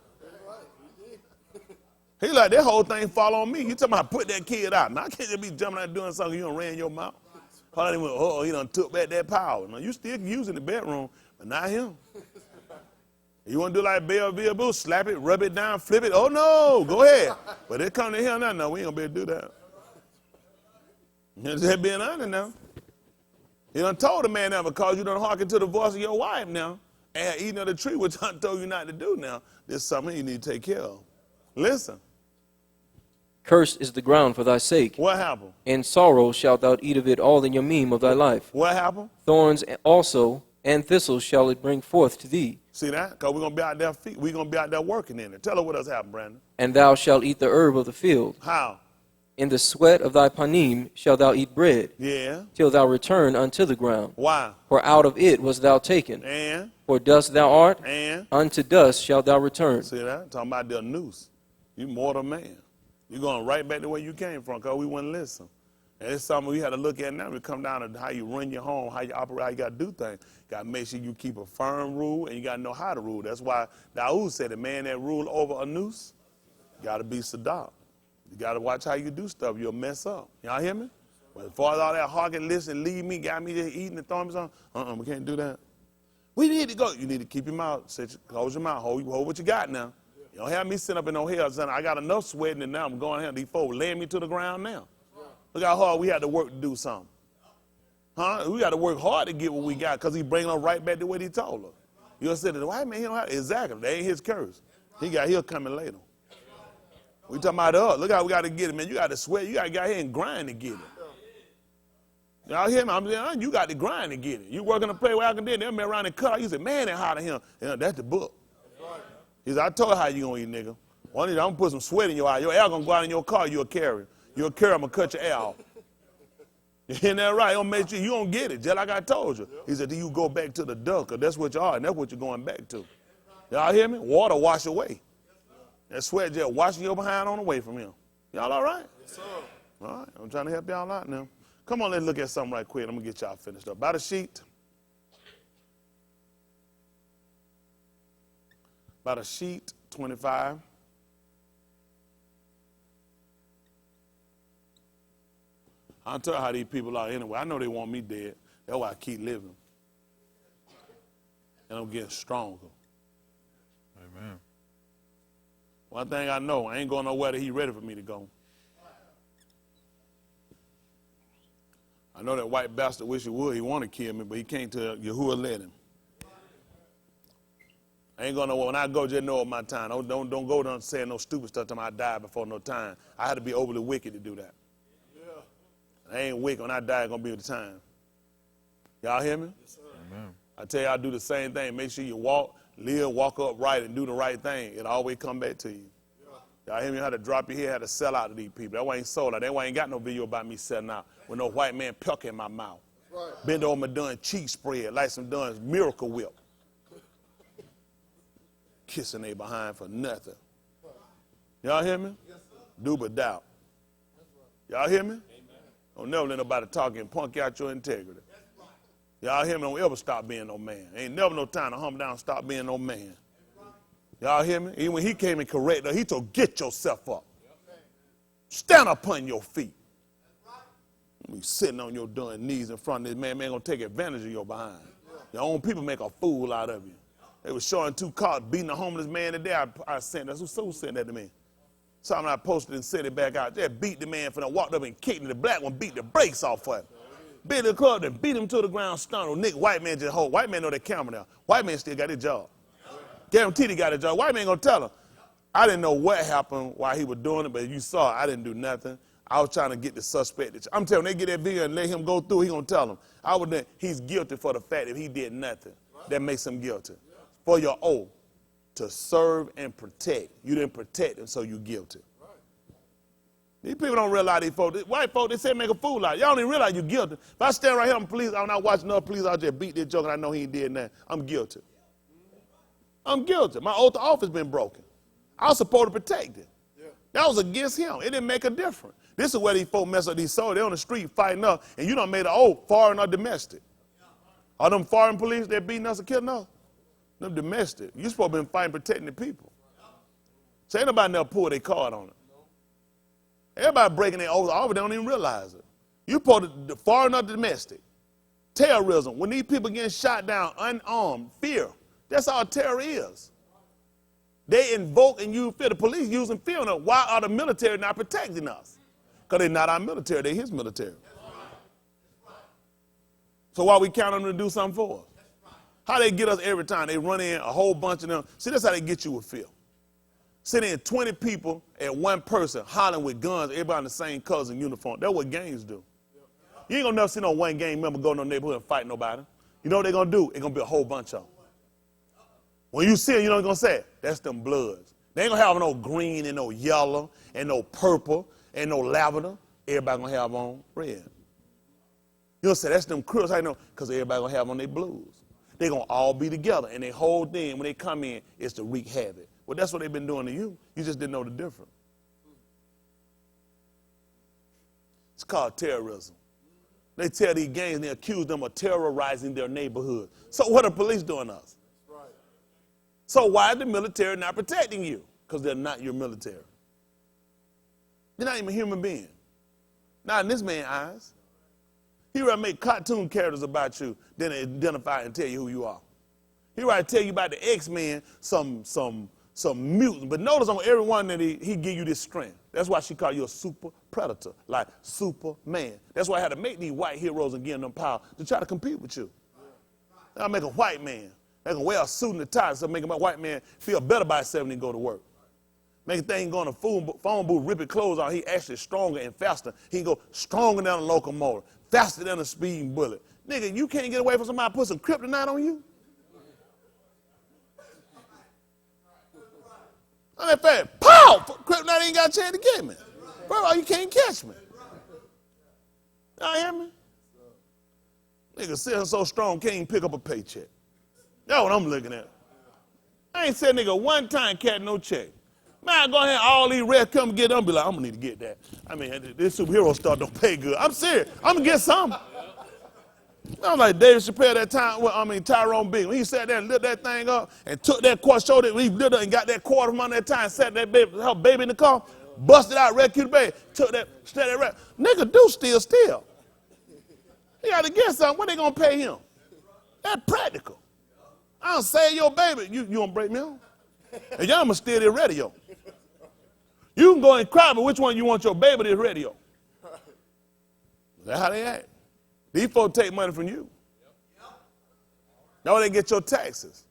He like, that whole thing fall on me. You talking about put that kid out. Now, I can't just be jumping out doing something you done ran your mouth. Probably went, he done took back that power. Now, you still using the bedroom, but not him. You want to do like Belleville Boo, slap it, rub it down, flip it. Oh, no, go ahead. But it come to him now. No, we ain't going to be able to do that. Just being honest now. He done told the man now, because you done hearken to the voice of your wife now, and eating of the tree, which I told you not to do now, this is something you need to take care of. Listen. Cursed is the ground for thy sake. What happened? In sorrow shalt thou eat of it all the yamim of thy life. What happened? Thorns also and thistles shall it bring forth to thee. See that? Because we're going to be out there we're going to be out there working in it. Tell her what else happened, Brandon. And thou shalt eat the herb of the field. How? In the sweat of thy panim shalt thou eat bread. Yeah. Till thou return unto the ground. Why? For out of it was thou taken. And? For dust thou art, and? Unto dust shalt thou return. See that? Talking about the noose. You mortal man. You're going right back to where you came from because we wouldn't listen. And it's something we had to look at now. We come down to how you run your home, how you operate, how you got to do things. Got to make sure you keep a firm rule, and you got to know how to rule. That's why Daoud said the man that ruled over a noose got to be Saddam. You got to watch how you do stuff. You'll mess up. Y'all hear me? But as far as all that hearken, listen, leave me, got me just eating and throwing me something, we can't do that. We need to go. You need to keep your mouth. Close your mouth. Hold what you got now. You don't have me sitting up in no hell saying, I got enough sweating and now I'm going here. These folks laying me to the ground now. Look how hard we had to work to do something. Huh? We got to work hard to get what we got because he bringing us right back to what he told us. You'll say, the white man, he don't have, exactly. That ain't his curse. He'll coming later. We talking about us. Look how we got to get it, man. You got to sweat. You got to get here and grind to get it. Y'all hear me? I'm saying, you got to grind to get it. You working a play where I can do it. They'll be around and cut. You say, man, they're hot of him. That's the book. He said, I told you how you going to eat, nigga. One day, I'm going to put some sweat in your eye. Your air going to go out in your car. You'll carry. You'll carry. I'm going to cut your air off. Isn't that right? Don't make sure you don't get it, just like I told you. He said, you go back to the dust, because that's what you are, and that's what you're going back to. Y'all hear me? Water wash away. That sweat just washing your behind on away from him. Y'all all right? Yes, sir. All right. I'm trying to help y'all out now. Come on, let's look at something right quick. I'm going to get y'all finished up. By the sheet. By the sheet, 25. I'll tell you how these people are anyway. I know they want me dead. That's why I keep living. And I'm getting stronger. Amen. One thing I know, I ain't going nowhere that he ready for me to go. I know that white bastard wish he would. He want to kill me, but he can't tell Yahuwah let him. I ain't going nowhere. When I go, just know my time. Don't go down saying no stupid stuff till I die before no time. I had to be overly wicked to do that. I ain't wicked. When I die, it's going to be the time. Y'all hear me? Yes, sir. Amen. I tell you, I do the same thing. Make sure you walk upright and do the right thing. It'll always come back to you. Yeah. Y'all hear me? How to drop your head, how to sell out to these people. That why I ain't sold out. That why I ain't got no video about me selling out with no white man puck in my mouth. Right. Bend over my done cheek spread like some done Miracle Whip. Kissing they behind for nothing. Y'all hear me? Yes, do but doubt. Y'all hear me? Don't never let nobody talk and punk out your integrity. Y'all hear me? Don't ever stop being no man. Ain't never no time to humble down and stop being no man. Y'all hear me? Even when he came and corrected her, he told, get yourself up. Stand upon your feet. You sitting on your darn knees in front of this man going to take advantage of your behind. Your own people make a fool out of you. They were showing 2 cars beating a homeless man today. I sent that. Who sent that to me? Something I posted and sent it back out. Just beat the man for them, walked up and kicked him. The black one beat the brakes off for him. Beat the club and beat him to the ground, stunned. Nick, white man just hold. White man know that camera now. White man still got his job. Guaranteed he got his job. White man gonna tell him. I didn't know what happened while he was doing it, but you saw it. I didn't do nothing. I was trying to get the suspect. I'm telling you, they get that video and let him go through, he gonna tell him. He's guilty for the fact that he did nothing. That makes him guilty. For your oath to serve and protect. You didn't protect him, so you guilty. These people don't realize these folks. White folks, they say make a fool out. Y'all don't even realize you're guilty. If I stand right here, I'm not watching another police, I'll just beat this joke and I know he ain't did nothing. I'm guilty. I'm guilty. My oath of office been broken. I was supposed to protect it. Yeah. That was against him. It didn't make a difference. This is where these folk mess up these souls. They're on the street fighting up, and you done made an oath, foreign or domestic. Are them foreign police that beating us or killing us? Them domestic. You supposed to be fighting, protecting the people. So ain't nobody never pull their card on it. Everybody breaking their oath of office, they don't even realize it. You supposed to, foreign or domestic. Terrorism, when these people getting shot down, unarmed, fear. That's all terror is. They invoke and use fear. The police using fear on us. Why are the military not protecting us? Because they're not our military, they're his military. So why we count on them to do something for us? How they get us every time? They run in, a whole bunch of them. See, that's how they get you with fear. Sitting in 20 people and one person hollering with guns, everybody in the same colors and uniform. That's what gangs do. You ain't gonna never see no one gang member go in no neighborhood and fight nobody. You know what they're gonna do? It's gonna be a whole bunch of them. When you see them, you know what they're gonna say? That's them bloods. They ain't gonna have no green and no yellow and no purple and no lavender. Everybody gonna have on red. You'll say, that's them crips. How you know? Because everybody gonna have on their blues. They're gonna all be together, and their whole thing, when they come in, is to wreak havoc. Well, that's what they've been doing to you. You just didn't know the difference. It's called terrorism. They tell these gangs, they accuse them of terrorizing their neighborhood. So what are police doing to us? So why is the military not protecting you? Because they're not your military. You're not even a human being. Not in this man's eyes. He rather make cartoon characters about you than identify and tell you who you are. He rather tell you about the X-Men, some mutant. But notice on every one that he give you this strength. That's why she called you a super predator, like Superman. That's why I had to make these white heroes and give them power to try to compete with you. I'll make a white man. They can wear a suit and a tie, so make a white man feel better by himself when he go to work. Make a thing go in a phone booth, rip his clothes on. He actually stronger and faster. He can go stronger than a locomotive, faster than a speeding bullet. Nigga, you can't get away from somebody put some kryptonite on you? I'm that fast. Pow! Kryptonite ain't got a chance to get me. Bro, you can't catch me. Y'all hear me? Nigga sitting so strong, can't even pick up a paycheck. That's what I'm looking at. I ain't said nigga one time catch no check. Man, I go ahead, all these reds come get them, be like, I'm gonna need to get that. I mean, this superhero stuff don't pay good. I'm serious. I'm gonna get some. I'm like David Chappelle that time, Tyrone Big. When he sat there and lit that thing up and took that quarter, showed it, he lit up and got that quarter from under that time, sat that baby, her baby in the car, busted out, rescued the baby, took that, snatched that rat. Nigga do still. He got to get something. What they gonna pay him? That's practical. I don't save your baby. You gonna break me on? And y'all must steal their radio. You can go and cry, but which one you want your baby or this radio? That's how they act. These folks take money from you. That's where they get your taxes.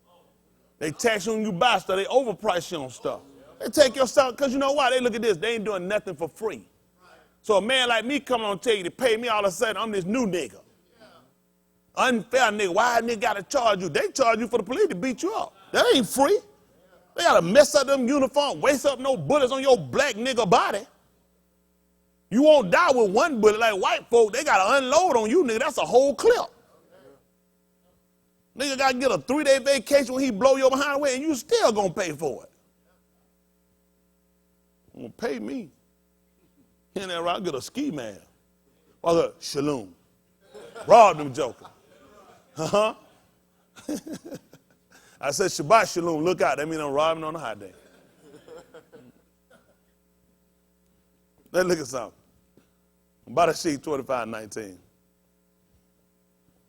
They tax you when you buy stuff. They overprice you on stuff. They take your stuff, because you know why? They look at this. They ain't doing nothing for free. So a man like me coming on and tell you to pay me, all of a sudden, I'm this new nigga. Unfair nigga. Why a nigga got to charge you? They charge you for the police to beat you up. That ain't free. They got to mess up them uniforms, waste up no bullets on your black nigga body. You won't die with one bullet like white folk. They got to unload on you, nigga. That's a whole clip. Nigga got to get a 3-day vacation when he blow your behind away, and you still going to pay for it. You going to pay me. In there, I'll get a ski mask. Or a shalom. Rob them joker. Uh-huh. I said, Shabbat Shalom, look out. That means I'm robbing on a hot day. Let's look at something. Barashit 25:19.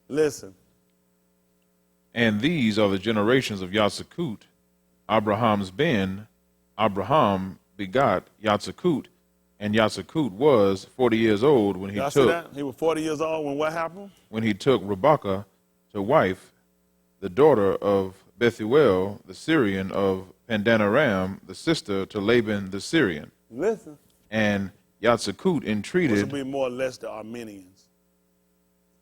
Listen. And these are the generations of Yatsakut, Abraham's ben. Abraham begot Yatsakut, and Yatsakut was 40 years old when he Y'all took. See that? He was 40 years old when what happened? When he took Rebekah to wife, the daughter of Bethuel, the Syrian of Pandanaram, the sister to Laban the Syrian. Listen. And Yatsakut entreated. Which will be more or less the Armenians.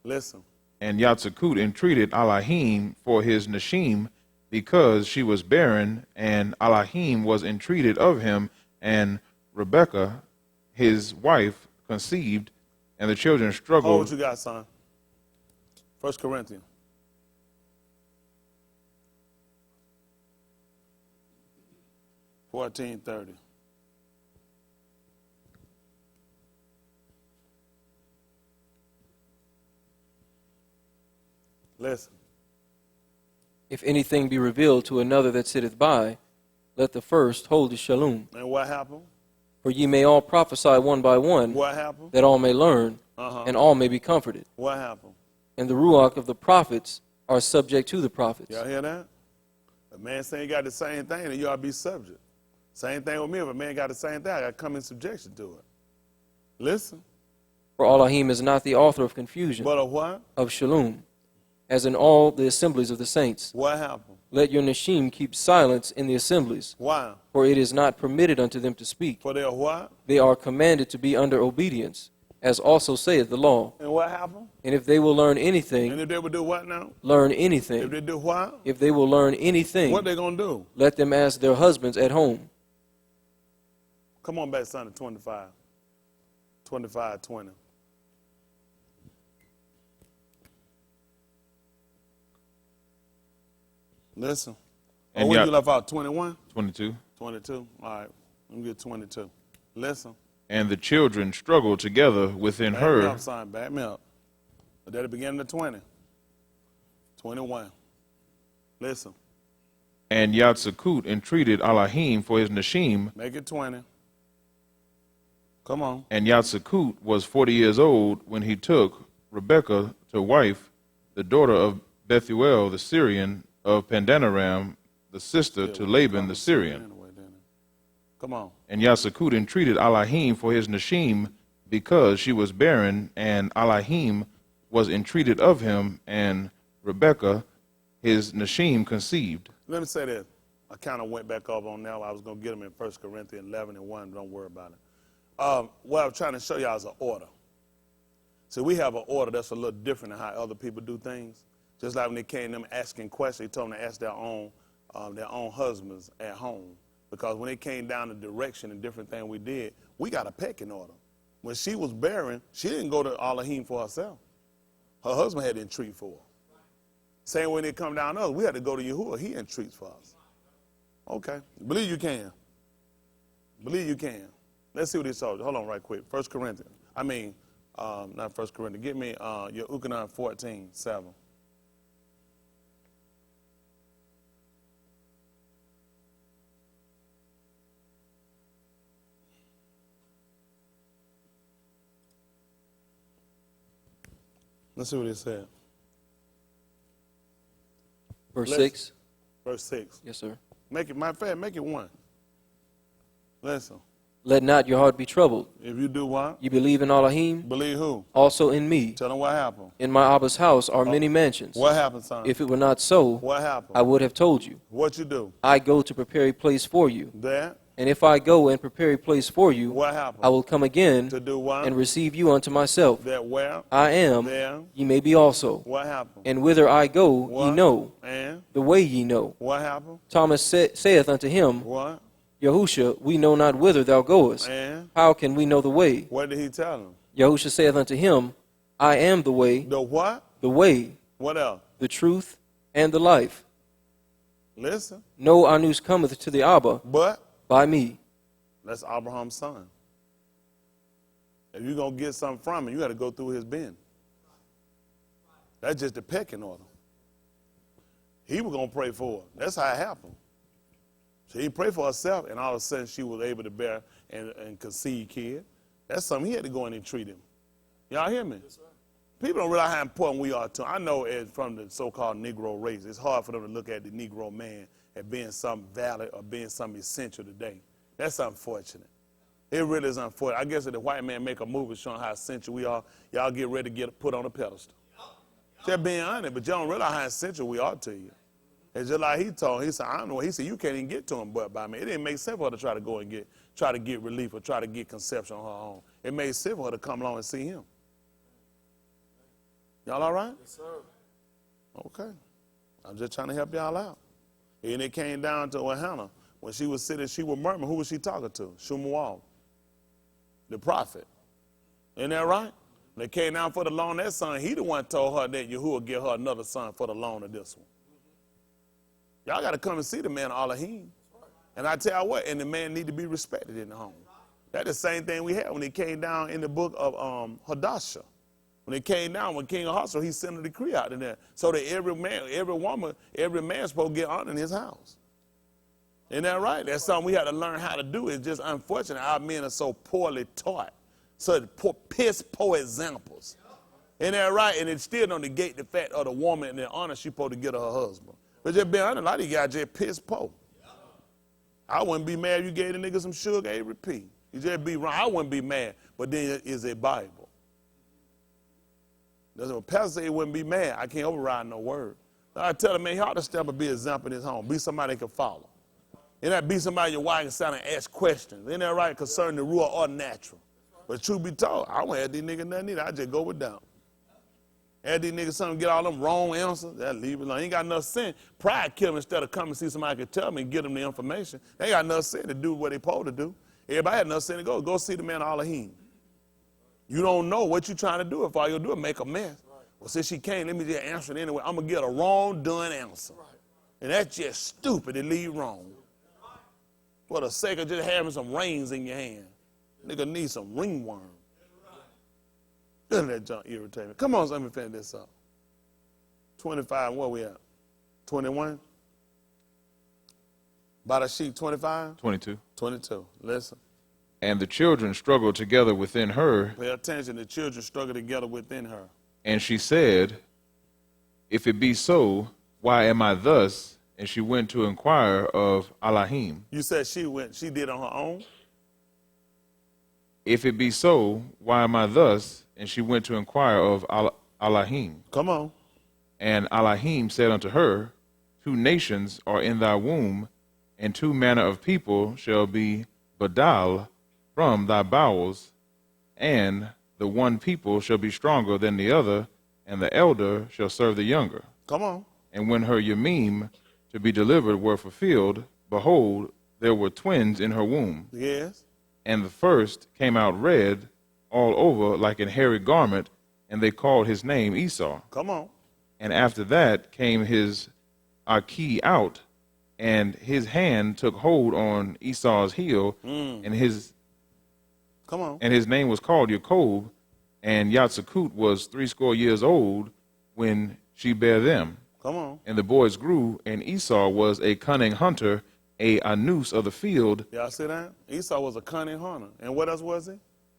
Listen. And Yatsakut entreated Elohim for his Nashim, because she was barren, and Elohim was entreated of him, and Rebekah, his wife, conceived, and the children struggled. Oh, what you got, son? 1 Corinthians. 14:30. Listen. If anything be revealed to another that sitteth by, let the first hold his shalom. And what happened? For ye may all prophesy one by one, What happened? that all may learn, Uh-huh. and all may be comforted. What happened? And the ruach of the prophets are subject to the prophets. Y'all hear that? A man saying he got the same thing, then you ought to be subject. Same thing with me. If a man got the same thing, I got to come in subjection to it. Listen. For Elohim is not the author of confusion, But of what? of shalom, as in all the assemblies of the saints. What happened? Let your nashim keep silence in the assemblies, Why? for it is not permitted unto them to speak. For their what? They are commanded to be under obedience, as also saith the law. And what happened? And if they will learn And anything, if they would do what now? learn If anything. they do what? If they will learn anything, What they going to do? let them ask their husbands at home. Come on back, son, to 25. 25, 20. Listen. And What yet- you left out? 21? 22. 22. All right. Let me get 22. Listen. And the children struggled together within Back me her. up, son. Back me up. But at the beginning of 20. 21. Listen. And Yatsakut entreated Elohim for his Nashim, Make it 20. Come on. and Yatsakut was 40 years old when he took Rebekah to wife, the daughter of Bethuel the Syrian of Pandanaram, the sister to Laban the Syrian. Anyway, then. Come on. And Yatsakut entreated Elohim for his Nashim because she was barren, and Elohim was entreated of him, and Rebekah, his Nashim, conceived. Let me say this. I kind of went back up on now. I was going to get them in 1 Corinthians 11 and 1. Don't worry about it. What I'm trying to show y'all is an order. So we have an order that's a little different than how other people do things. Just like when they came to them asking questions, they told them to ask their own husbands at home. Because when they came down the direction and different things we did, we got a pecking order. When she was barren, she didn't go to Elohim for herself. Her husband had to entreat for her. Same when they come down to us, we had to go to Yahuwah. He entreats for us. Okay. Believe you can. Believe you can. Let's see what he saw. Hold on right quick. 1 Corinthians. Not 1 Corinthians. Get me your Ukanon 14, 7. Let's see what it said. Verse Listen. 6. Verse 6. Yes, sir. Make it, matter of fact, make it 1. Listen. Let not your heart be troubled. If you do what? You believe in Elohim, Believe who? also in me. Tell them what happened. In my Abba's house are many mansions. What happened, son? If it were not so, What happened? I would have told you. What you do? I go to prepare a place for you. That? And if I go and prepare a place for you, What happened? I will come again To do what? and receive you unto myself. That where? I am, There. ye may be also. What happened? And whither I go, What? ye know, And? the way ye know. What happened? Thomas saith unto him, What? Yahusha, we know not whither thou goest. And? How can we know the way? What did he tell him? Yahusha saith unto him, I am the way, The what? the way, What else? the truth, and the life. Listen. No Anus cometh to the Abba But by me. that's Abraham's son. If you're going to get something from him, you got to go through his bin. That's just the pecking order. He was going to pray for her. That's how it happened. So he prayed for herself, and all of a sudden she was able to bear and conceive kid. That's something he had to go in and treat him. Y'all hear me? Yes, sir. People don't realize how important we are to. I know from the so-called Negro race, it's hard for them to look at the Negro man as being something valid or being something essential today. That's unfortunate. It really is unfortunate. I guess if the white man make a movie showing how essential we are, y'all get ready to get put on a pedestal. Just being honest, but y'all don't realize how essential we are to you. It's just like he told, he said, I don't know. He said, you can't even get to him but by me. It didn't make sense for her to try to go and try to get relief or try to get conception on her own. It made sense for her to come along and see him. Y'all all right? Yes, sir. Okay. I'm just trying to help y'all out. And it came down to Hannah. When she was sitting, she was murmuring. Who was she talking to? Shumuel, the prophet. Isn't that right? When they came down for the loan of that son, he the one told her that Yahuwah would give her another son for the loan of this one. Y'all got to come and see the man Elohim. And I tell you what, and the man need to be respected in the home. That's the same thing we had when it came down in the book of Hadassah. When it came down, when King Ahasuerus, he sent a decree out in there so that every man, every woman, every man supposed to get honor in his house. Isn't that right? That's something we have to learn how to do. It's just unfortunate our men are so poorly taught, such piss poor examples. Isn't that right? And it still don't negate the fact of the woman and the honor she's supposed to get her husband. But just be honest, a lot of these guys just piss poor. I wouldn't be mad if you gave the nigga some sugar, every P. You just be wrong. I wouldn't be mad, but then is a Bible. That's what Pastor said, he wouldn't be mad. I can't override no word. I tell him, man, he ought to step and be an example in his home. Be somebody they can follow. And that be somebody your wife can sit and ask questions. Isn't that right? Concerning the rule or natural. But truth be told, I don't have these niggas nothing either. I just go with them. Add these niggas something, get all them wrong answers, that leave it alone. Ain't got enough sin. Pride kill them instead of coming and see somebody can tell me and get them the information. They ain't got enough sin to do what they supposed to do. Everybody had enough sin to go. Go see the man Elohim. You don't know what you're trying to do. If all you'll do is make a mess. Well, since she came, let me just answer it anyway. I'm going to get a wrong done answer. And that's just stupid to leave wrong. For the sake of just having some rings in your hand. Nigga need some ringworm. Doesn't that junk irritate me? Come on, let me finish this up. 25, where we at? 21? Barashik 25? 22. 22. Listen. And the children struggled together within her, Pay attention. The children struggle together within her. and she said, If it be so, why am I thus? And she went to inquire of Elohim. You said she did on her own? If it be so, why am I thus? And she went to inquire of Elohim. Come on. And Elohim said unto her, 2 nations are in thy womb, and 2 manner of people shall be badal from thy bowels, and the one people shall be stronger than the other, and the elder shall serve the younger. Come on. And when her yamim to be delivered were fulfilled, behold, there were twins in her womb. Yes. And the first came out red all over like an hairy garment, and they called his name Esau. Come on. And after that came his Aki out, and his hand took hold on Esau's heel, and his Come on. and his name was called Jacob, and Yatsakut was 60 years old when she bare them. Come on. And the boys grew, and Esau was a cunning hunter, a anus of the field. Y'all see that? Esau was a cunning hunter. And what else was he?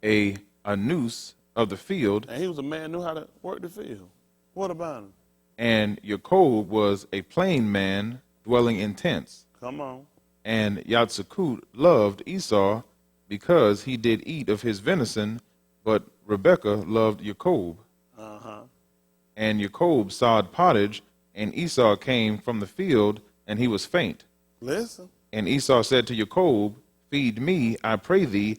A anus of the field. And he was a man who knew how to work the field. What about him? And Jacob was a plain man dwelling in tents. Come on. And Yatsakut loved Esau because he did eat of his venison, but Rebekah loved Jacob. Uh-huh. And Jacob sawed pottage, and Esau came from the field, and he was faint. Listen. And Esau said to Jacob, Feed me, I pray thee,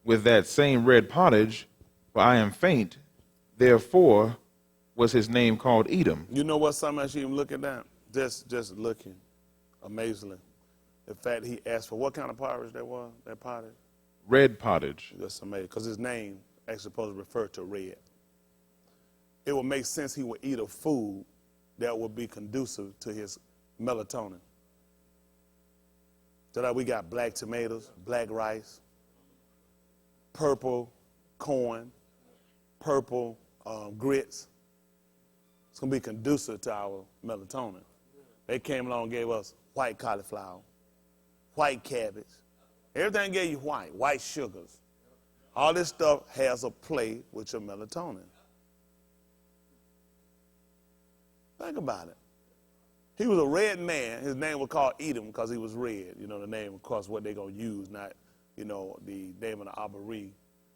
with that same red pottage, for I am faint. Therefore was his name called Edom. You know what something else you even looking at? Just looking amazingly. The fact he asked for what kind of pottage that was, that pottage? Red pottage. That's amazing, because his name actually supposed to refer to red. It would make sense he would eat a food that would be conducive to his melatonin. So that we got black tomatoes, black rice, purple corn, purple grits. It's going to be conducive to our melatonin. They came along and gave us white cauliflower, white cabbage. Everything gave you white sugars. All this stuff has a play with your melatonin. Think about it. He was a red man. His name was called Edom because he was red. You know, the name, of course, what they're going to use, not, you know, the name of the Abari,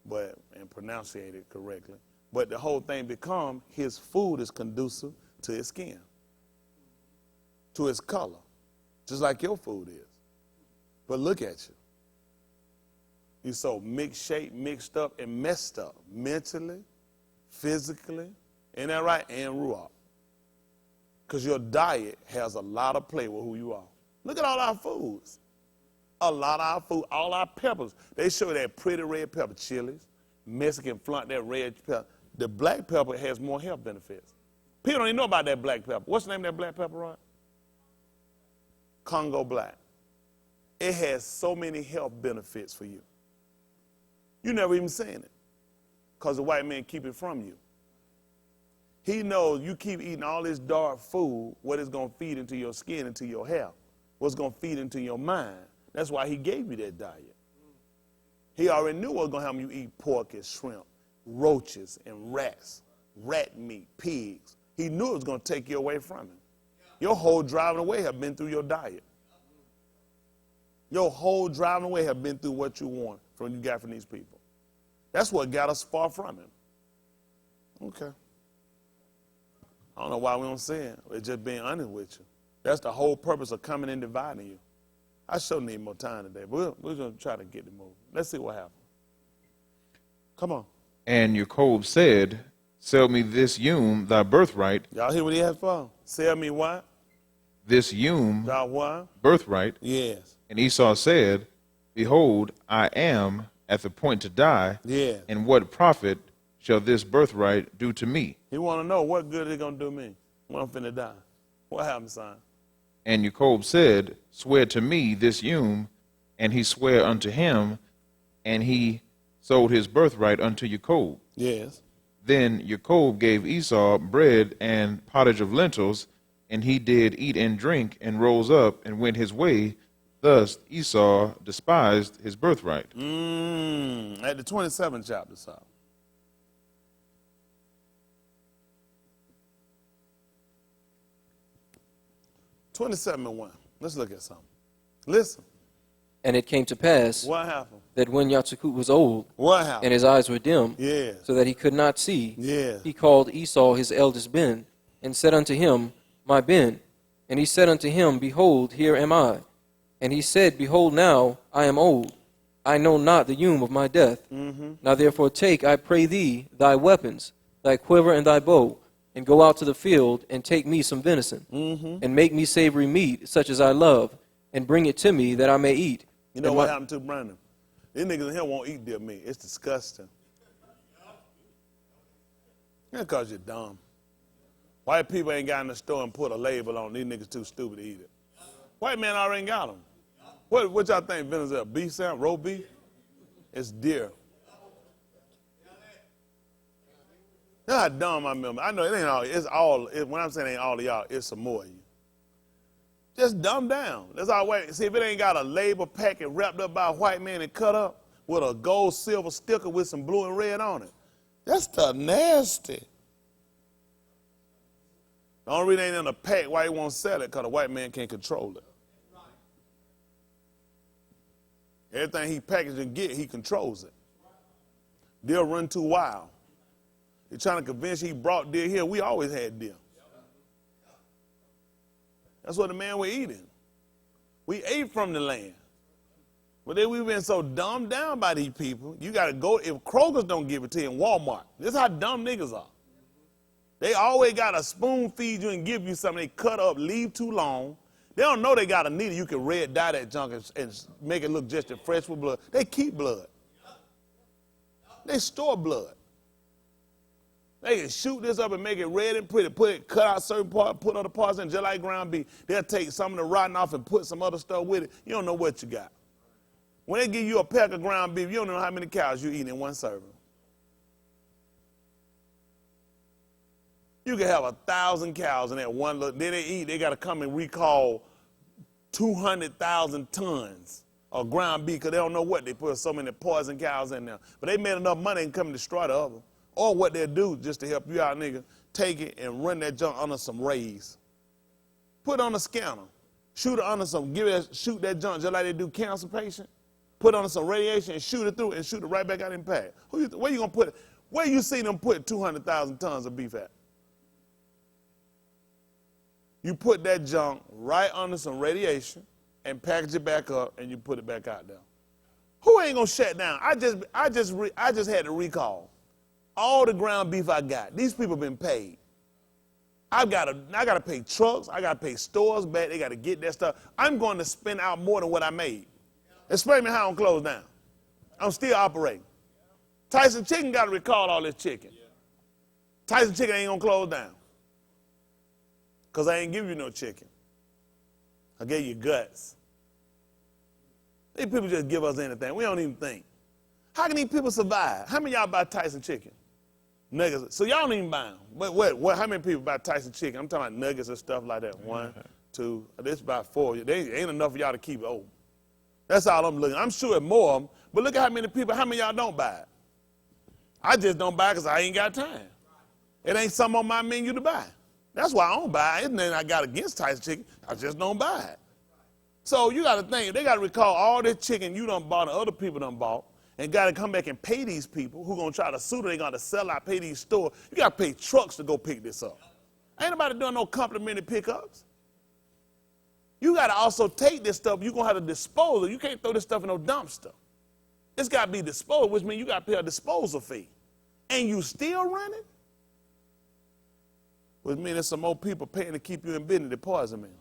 but, and pronunciate it correctly. But the whole thing become his food is conducive to his skin, to his color, just like your food is. But look at you. You're so mixed shape, mixed up, and messed up mentally, physically, ain't that right? And ruach. Because your diet has a lot of play with who you are. Look at all our foods. A lot of our food, all our peppers. They show that pretty red pepper, chilies. Mexican flaunt that red pepper. The black pepper has more health benefits. People don't even know about that black pepper. What's the name of that black pepper, Rod? Congo black. it has so many health benefits for you. You never even seen it because the white man keep it from you. He knows you keep eating all this dark food, what it's going to feed into your skin, into your hair, what's going to feed into your mind. That's why he gave you that diet. He already knew what was going to happen. You eat pork and shrimp, roaches and rats, rat meat, pigs. He knew it was going to take you away from him. Your whole driving away have been through your diet. Your whole driving away have been through what you want from you got from these people. That's what got us far from him. Okay. I don't know why we don't say it. We're just being honest with you. That's the whole purpose of coming and dividing you. I sure need more time today, but we're going to try to get it moving. Let's see what happens. Come on. And Jacob said, sell me this ewe, thy birthright. Y'all hear what he has for? Sell me what? This ewe, Y'all what? birthright. Yes. And Esau said, behold, I am at the point to die. Yeah. And what profit shall this birthright do to me? He want to know what good is it going to do me when I'm finna die. What happened, son? And Jacob said, swear to me this ewe. And he sware unto him, and he sold his birthright unto Jacob. Yes. Then Jacob gave Esau bread and pottage of lentils, and he did eat and drink, and rose up and went his way. Thus Esau despised his birthright. At the 27th chapter, son. (27:1). Let's look at something. Listen. And it came to pass What happened? that when Yatsukut was old, What happened? and his eyes were dim, Yeah. so that he could not see, Yeah. he called Esau his eldest Ben, and said unto him, My Ben. And he said unto him, Behold, here am I. And he said, Behold, now I am old. I know not the ewe of my death. Now therefore take, I pray thee, thy weapons, thy quiver and thy bow, and go out to the field, and take me some venison, and make me savory meat, such as I love, and bring it to me, that I may eat. You know And what happened to Brandon? These niggas in here won't eat their meat. It's disgusting. That's because you're dumb. White people ain't got in the store and put a label on. These niggas too stupid to eat it. White man already got them. What y'all think Venezuela? Beef sandwich? Roast beef? It's deer. That's how dumb I remember. I know it ain't all. It's all. When I'm saying it ain't all of y'all, it's some more of you. Just dumb down. That's all white. See, if it ain't got a label packet wrapped up by a white man and cut up with a gold silver sticker with some blue and red on it, that's stuff nasty. The only reason it ain't in a pack why he won't sell it because the white man can't control it. Everything he packaged and get, he controls it. Deer run too wild. They're trying to convince you he brought deer here. We always had deer. That's what the man we're eating. We ate from the land. But then we've been so dumbed down by these people. You got to go, if Kroger's don't give it to you in Walmart, this is how dumb niggas are. They always got to spoon feed you and give you something they cut up, leave too long. They don't know they got a needle. You can red dye that junk and make it look just as fresh with blood. They keep blood. They store blood. They can shoot this up and make it red and pretty, cut out certain parts, put other parts in, just like ground beef. They'll take some of the rotten off and put some other stuff with it. You don't know what you got. When they give you a pack of ground beef, you don't know how many cows you eat in one serving. You can have 1,000 cows in that one look. Then they eat, they got to come and recall 200,000 tons of ground beef because they don't know what. They put so many poison cows in there. But they made enough money and come and destroy the other. Or what they'll do, just to help you out, nigga, take it and run that junk under some rays. Put it on a scanner. Shoot it under some, shoot that junk just like they do cancer patient. Put it under some radiation and shoot it through and shoot it right back out in pack. Where you gonna put it? Where you see them put 200,000 tons of beef at? You put that junk right under some radiation and package it back up and you put it back out there. Who ain't gonna shut down? I just had to recall all the ground beef I got. These people been paid. I gotta pay trucks. I gotta pay stores back. They gotta get that stuff. I'm going to spend out more than what I made. Explain me how I'm closed down. I'm still operating. Tyson Chicken got to recall all this chicken. Tyson Chicken ain't gonna close down. Because I ain't give you no chicken. I gave you guts. These people just give us anything. We don't even think. How can these people survive? How many of y'all buy Tyson chicken? Nuggets. So y'all don't even buy them. But what? How many people buy Tyson chicken? I'm talking about nuggets and stuff like that. 1, 2, this is about 4. They ain't enough for y'all to keep it open. That's all I'm looking. I'm sure it's more of them. But look at how many people, how many of y'all don't buy it? I just don't buy it because I ain't got time. It ain't something on my menu to buy. That's why I don't buy it. It ain't nothing I got against Tyson chicken. I just don't buy it. So you got to think, they got to recall all this chicken you done bought and other people done bought, and got to come back and pay these people who going to try to sue them. They got to sell out, pay these stores. You got to pay trucks to go pick this up. Ain't nobody doing no complimentary pickups. You got to also take this stuff. You're going to have to dispose of it. You can't throw this stuff in no dumpster. It's got to be disposed, which means you got to pay a disposal fee. And you still running? Which means there's some more people paying to keep you in business than poison man.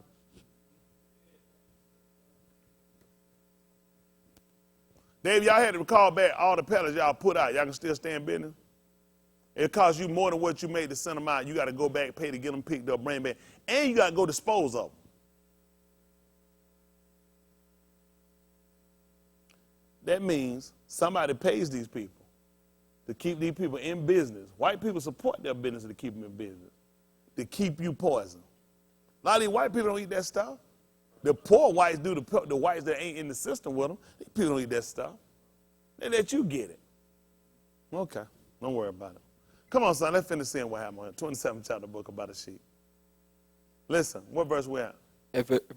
Dave, y'all had to recall back all the pellets y'all put out. Y'all can still stay in business? It costs you more than what you made to send them out. You got to go back, pay to get them picked up, bring back. And you got to go dispose of them. That means somebody pays these people to keep these people in business. White people support their business to keep them in business, to keep you poisoned. A lot of these white people don't eat that stuff. The poor whites do, the whites that ain't in the system with them. These people don't eat that stuff. They let you get it. Okay, don't worry about it. Come on, son, let's finish seeing what happened here. 27th chapter book about a sheep. Listen, what verse we at?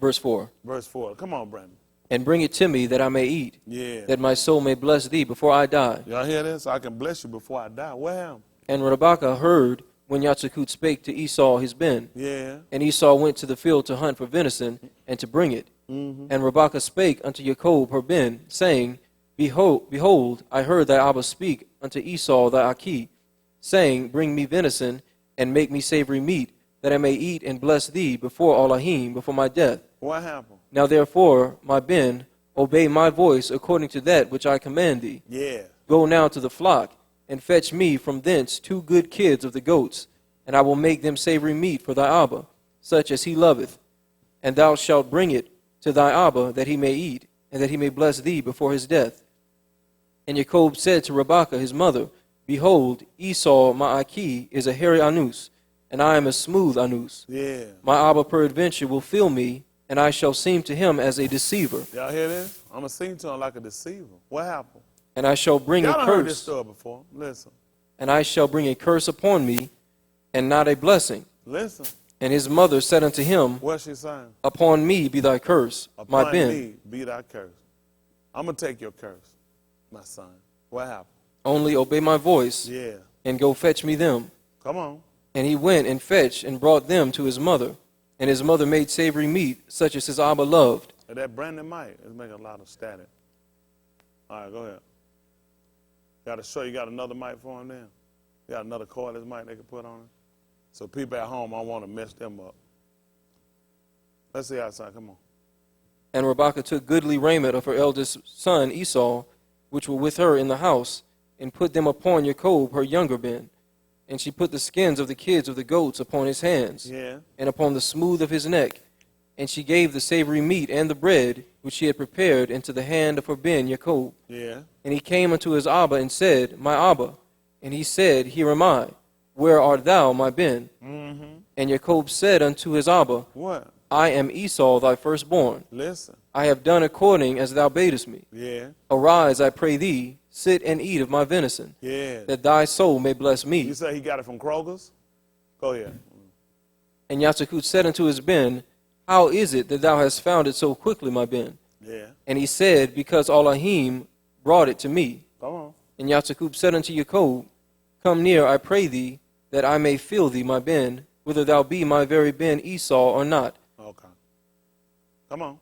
Verse 4. Verse 4. Come on, Brandon. And bring it to me that I may eat, that my soul may bless thee before I die. Y'all hear this? So I can bless you before I die. What happened? And Rebekah heard when Yatsakut spake to Esau his ben. Yeah. And Esau went to the field to hunt for venison and to bring it. Mm-hmm. And Rebekah spake unto Jacob her ben, saying, Behold, I heard thy Abba speak unto Esau thy Aki, saying, Bring me venison, and make me savory meat, that I may eat and bless thee before Elohim, before my death. What happened? Now therefore, my ben, obey my voice according to that which I command thee. Yeah. Go now to the flock, and fetch me from thence 2 good kids of the goats, and I will make them savory meat for thy Abba, such as he loveth. And thou shalt bring it to thy Abba, that he may eat, and that he may bless thee before his death. And Jacob said to Rebekah his mother, Behold, Esau my Aki is a hairy anus, and I am a smooth anus. Yeah. My Abba peradventure will feel me, and I shall seem to him as a deceiver. Y'all hear this? I'm going to seem to him like a deceiver. What happened? And I shall bring Y'all a done heard this curse. story before. Listen. And I shall bring a curse upon me, and not a blessing. Listen. And his mother said unto him, What's she saying? Upon me be thy curse, my Upon ben. me be thy curse. I'm going to take your curse, my son. What happened? Only obey my voice, Yeah. and go fetch me them. Come on. And he went and fetched and brought them to his mother. And his mother made savory meat, such as his Abba loved. And that Brandon mic is making a lot of static. All right, go ahead. Got to show you got another mic for him then? You got another cordless mic they can put on it? So people at home, I want to mess them up. Let's see outside. Come on. And Rebekah took goodly raiment of her eldest son Esau, which were with her in the house, and put them upon Jacob her younger ben. And she put the skins of the kids of the goats upon his hands, Yeah. and upon the smooth of his neck. And she gave the savory meat and the bread, which she had prepared, into the hand of her ben Jacob. Yeah. And he came unto his Abba and said, My Abba. And he said, Here am I. Where art thou, my ben? Mm-hmm. And Jacob said unto his Abba, What? I am Esau thy firstborn. Listen. I have done according as thou badest me. Yeah. Arise, I pray thee, sit and eat of my venison, Yeah. that thy soul may bless me. You say he got it from Kroger's? Go ahead. And Yatsakut said unto his ben, How is it that thou hast found it so quickly, my ben? Yeah. And he said, Because Elohim brought it to me. Come on. And Yatsakut said unto Jacob, Come near, I pray thee, that I may feel thee, my ben, whether thou be my very ben Esau or not. Okay. Come on.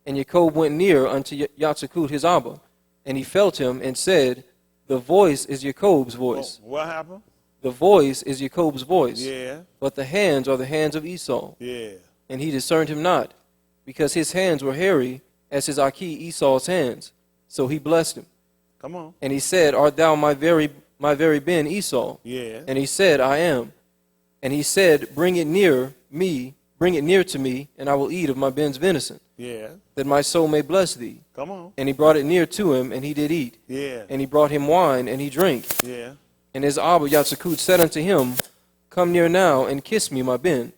And Jacob went near unto Yatsakut his Abba, and he felt him and said, The voice is Jacob's voice. What happened? The voice is Jacob's voice. Yeah. But the hands are the hands of Esau. Yeah. And he discerned him not, because his hands were hairy as his Aki Esau's hands. So he blessed him. Come on. And he said, Art thou my very ben Esau? Yeah. And he said, I am. And he said, Bring it near to me, and I will eat of my ben's venison. Yeah. that my soul may bless thee. Come on. And he brought it near to him, and he did eat. Yeah. And he brought him wine, and he drank. Yeah. And his Abba Yatsakut said unto him, Come near now, and kiss me, my ben.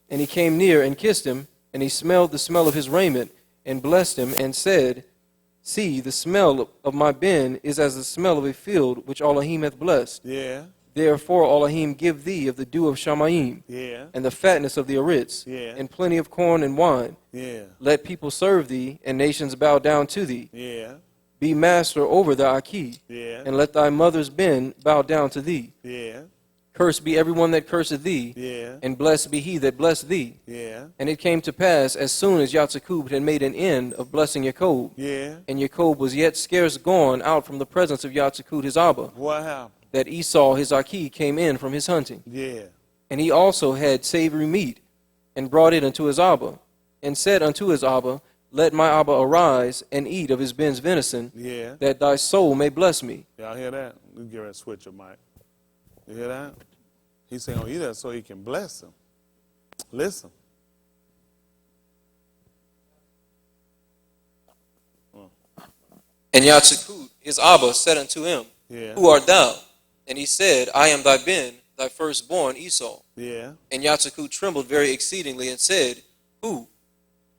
And he came near and kissed him, and he smelled the smell of his raiment, and blessed him, and said, See, the smell of my ben is as the smell of a field which Elohim hath blessed. Yeah. Therefore Elohim give thee of the dew of Shamayim, Yeah. and the fatness of the Aritz, Yeah. and plenty of corn and wine. Yeah. Let people serve thee, and nations bow down to thee. Yeah. Be master over thy Aki, Yeah. and let thy mother's ben bow down to thee. Yeah. Cursed be everyone that curseth thee, Yeah. and blessed be he that blessed thee. Yeah. And it came to pass, as soon as Yatsakub had made an end of blessing Jacob, Yeah. and Jacob was yet scarce gone out from the presence of Yatsakub his Abba, What happened? that Esau his Aki came in from his hunting. Yeah. And he also had savory meat, and brought it unto his Abba, and said unto his Abba, Let my Abba arise, and eat of his ben's venison, Yeah. that thy soul may bless me. Y'all hear that? We get ready to switch your mic. You hear that? He's saying, oh, eat that so he can bless him. Listen. And Yatsakut his Abba said unto him, Yeah. Who art thou? And he said, I am thy ben, thy firstborn Esau. Yeah. And Yatsakut trembled very exceedingly, and said, Who?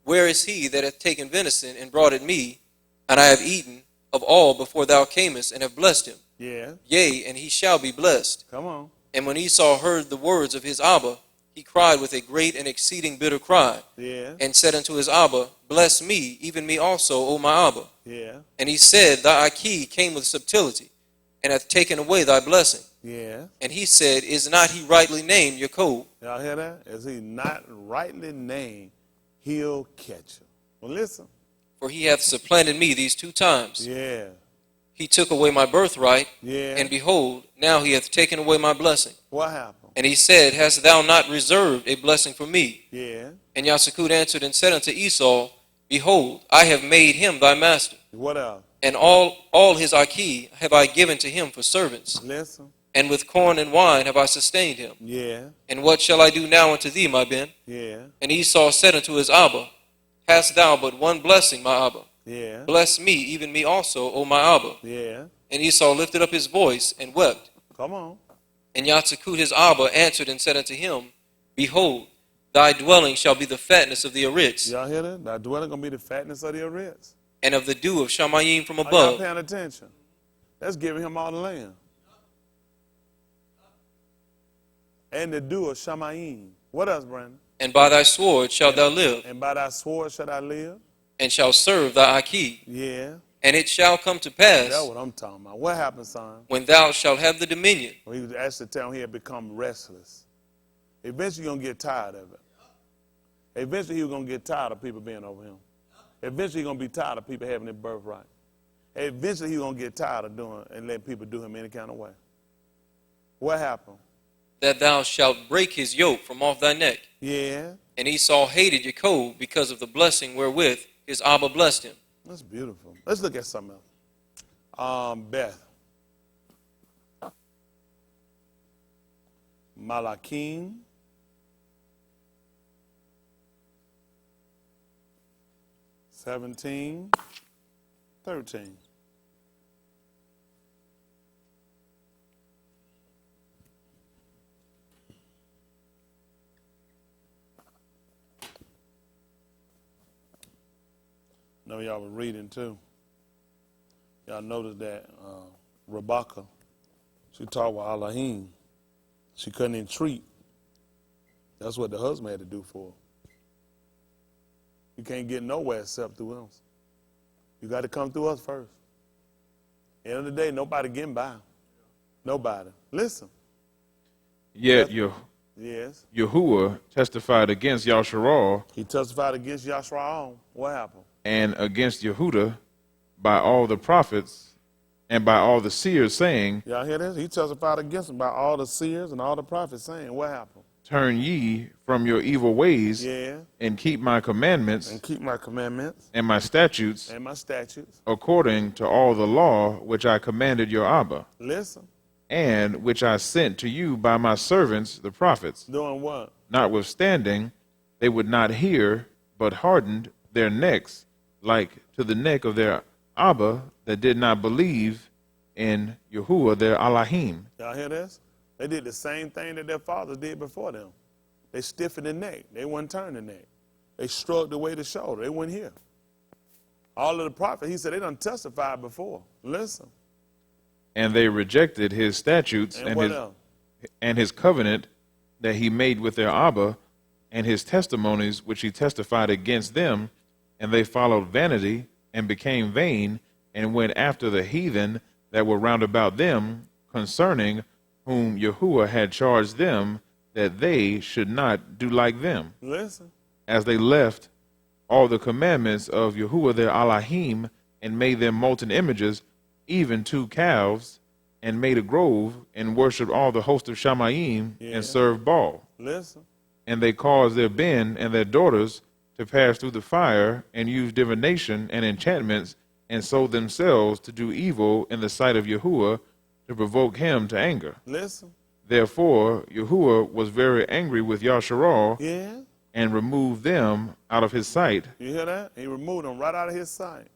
Where is he that hath taken venison, and brought it me? And I have eaten of all before thou camest, and have blessed him. Yeah. Yea, and he shall be blessed. Come on. And when Esau heard the words of his Abba, he cried with a great and exceeding bitter cry, Yeah. and said unto his Abba, Bless me, even me also, O my Abba. Yeah. And he said, Thy Aki came with subtlety, and hath taken away thy blessing. Yeah. And he said, Is not he rightly named Jacob? Y'all hear that? Is he not rightly named, he'll catch him. Well, listen. For he hath supplanted me these 2 times. Yeah. He took away my birthright, Yeah. and behold, now he hath taken away my blessing. What happened? And he said, Hast thou not reserved a blessing for me? Yeah. And Yatsakut answered and said unto Esau, Behold, I have made him thy master, What else? and all his Aki have I given to him for servants, Listen. and with corn and wine have I sustained him. Yeah. And what shall I do now unto thee, my ben? Yeah. And Esau said unto his Abba, Hast thou but one blessing, my Abba? Yeah. Bless me, even me also, O my Abba. Yeah. And Esau lifted up his voice and wept. Come on. And Yatsakut his Abba answered and said unto him, Behold, thy dwelling shall be the fatness of the Aritz, Y'all hear that? Thy dwelling gonna be the fatness of the Aritz. and of the dew of Shamayim from Are y'all above. paying attention? That's giving him all the land. And the dew of Shamayim. What else, Brandon? And by thy sword shalt thou live, And by thy sword shall I live? and shalt serve thy Aki. Yeah. And it shall come to pass, That's what I'm talking about. What happened, son? when thou shalt have the dominion, Well, he was actually telling him he had become restless. Eventually, you're going to get tired of it. Eventually, he was going to get tired of people being over him. Eventually, he's going to be tired of people having their birthright. Eventually, he's going to get tired of doing and letting people do him any kind of way. What happened? that thou shalt break his yoke from off thy neck. Yeah. And Esau hated Jacob because of the blessing wherewith his Abba blessed him. That's beautiful. Let's look at something else. Beth. Malachim. (17, 13). I know y'all were reading too. Y'all noticed that Rebecca, she talked with Elohim. She couldn't entreat. That's what the husband had to do for her. You can't get nowhere except through us. You got to come through us first. End of the day, nobody getting by. Nobody. Listen. Yet Yes. Yahuwah testified against Yasharal He testified against Yashrael. What happened? and against Yehuda by all the prophets and by all the seers, saying, Y'all hear this? He testified against him by all the seers and all the prophets saying, what happened? Turn ye from your evil ways Yeah. and keep my commandments And keep my commandments and my statutes and my statutes. according to all the law which I commanded your Abba, Listen. and which I sent to you by my servants the prophets. Doing what? Notwithstanding, they would not hear, but hardened their necks like to the neck of their Abba that did not believe in Yahuwah their Elohim. Y'all hear this? They did the same thing that their fathers did before them. They stiffened the neck. They wouldn't turn the neck. They shrugged away the shoulder. They wouldn't hear. All of the prophets, he said, they done testified before. Listen. And they rejected his statutes and his covenant that he made with their Abba, and his testimonies which he testified against them, and they followed vanity and became vain, and went after the heathen that were round about them, concerning whom Yahuwah had charged them that they should not do like them. Listen. As they left all the commandments of Yahuwah their Elohim, and made them molten images, even 2 calves, and made a grove, and worshipped all the host of Shamayim, and served Baal. Listen. And they caused their ben and their daughters to pass through the fire, and used divination and enchantments, and sold themselves to do evil in the sight of Yahuwah, to provoke him to anger. Listen. Therefore Yahuwah was very angry with Yasharal, Yeah. and removed them out of his sight. You hear that? He removed them right out of his sight.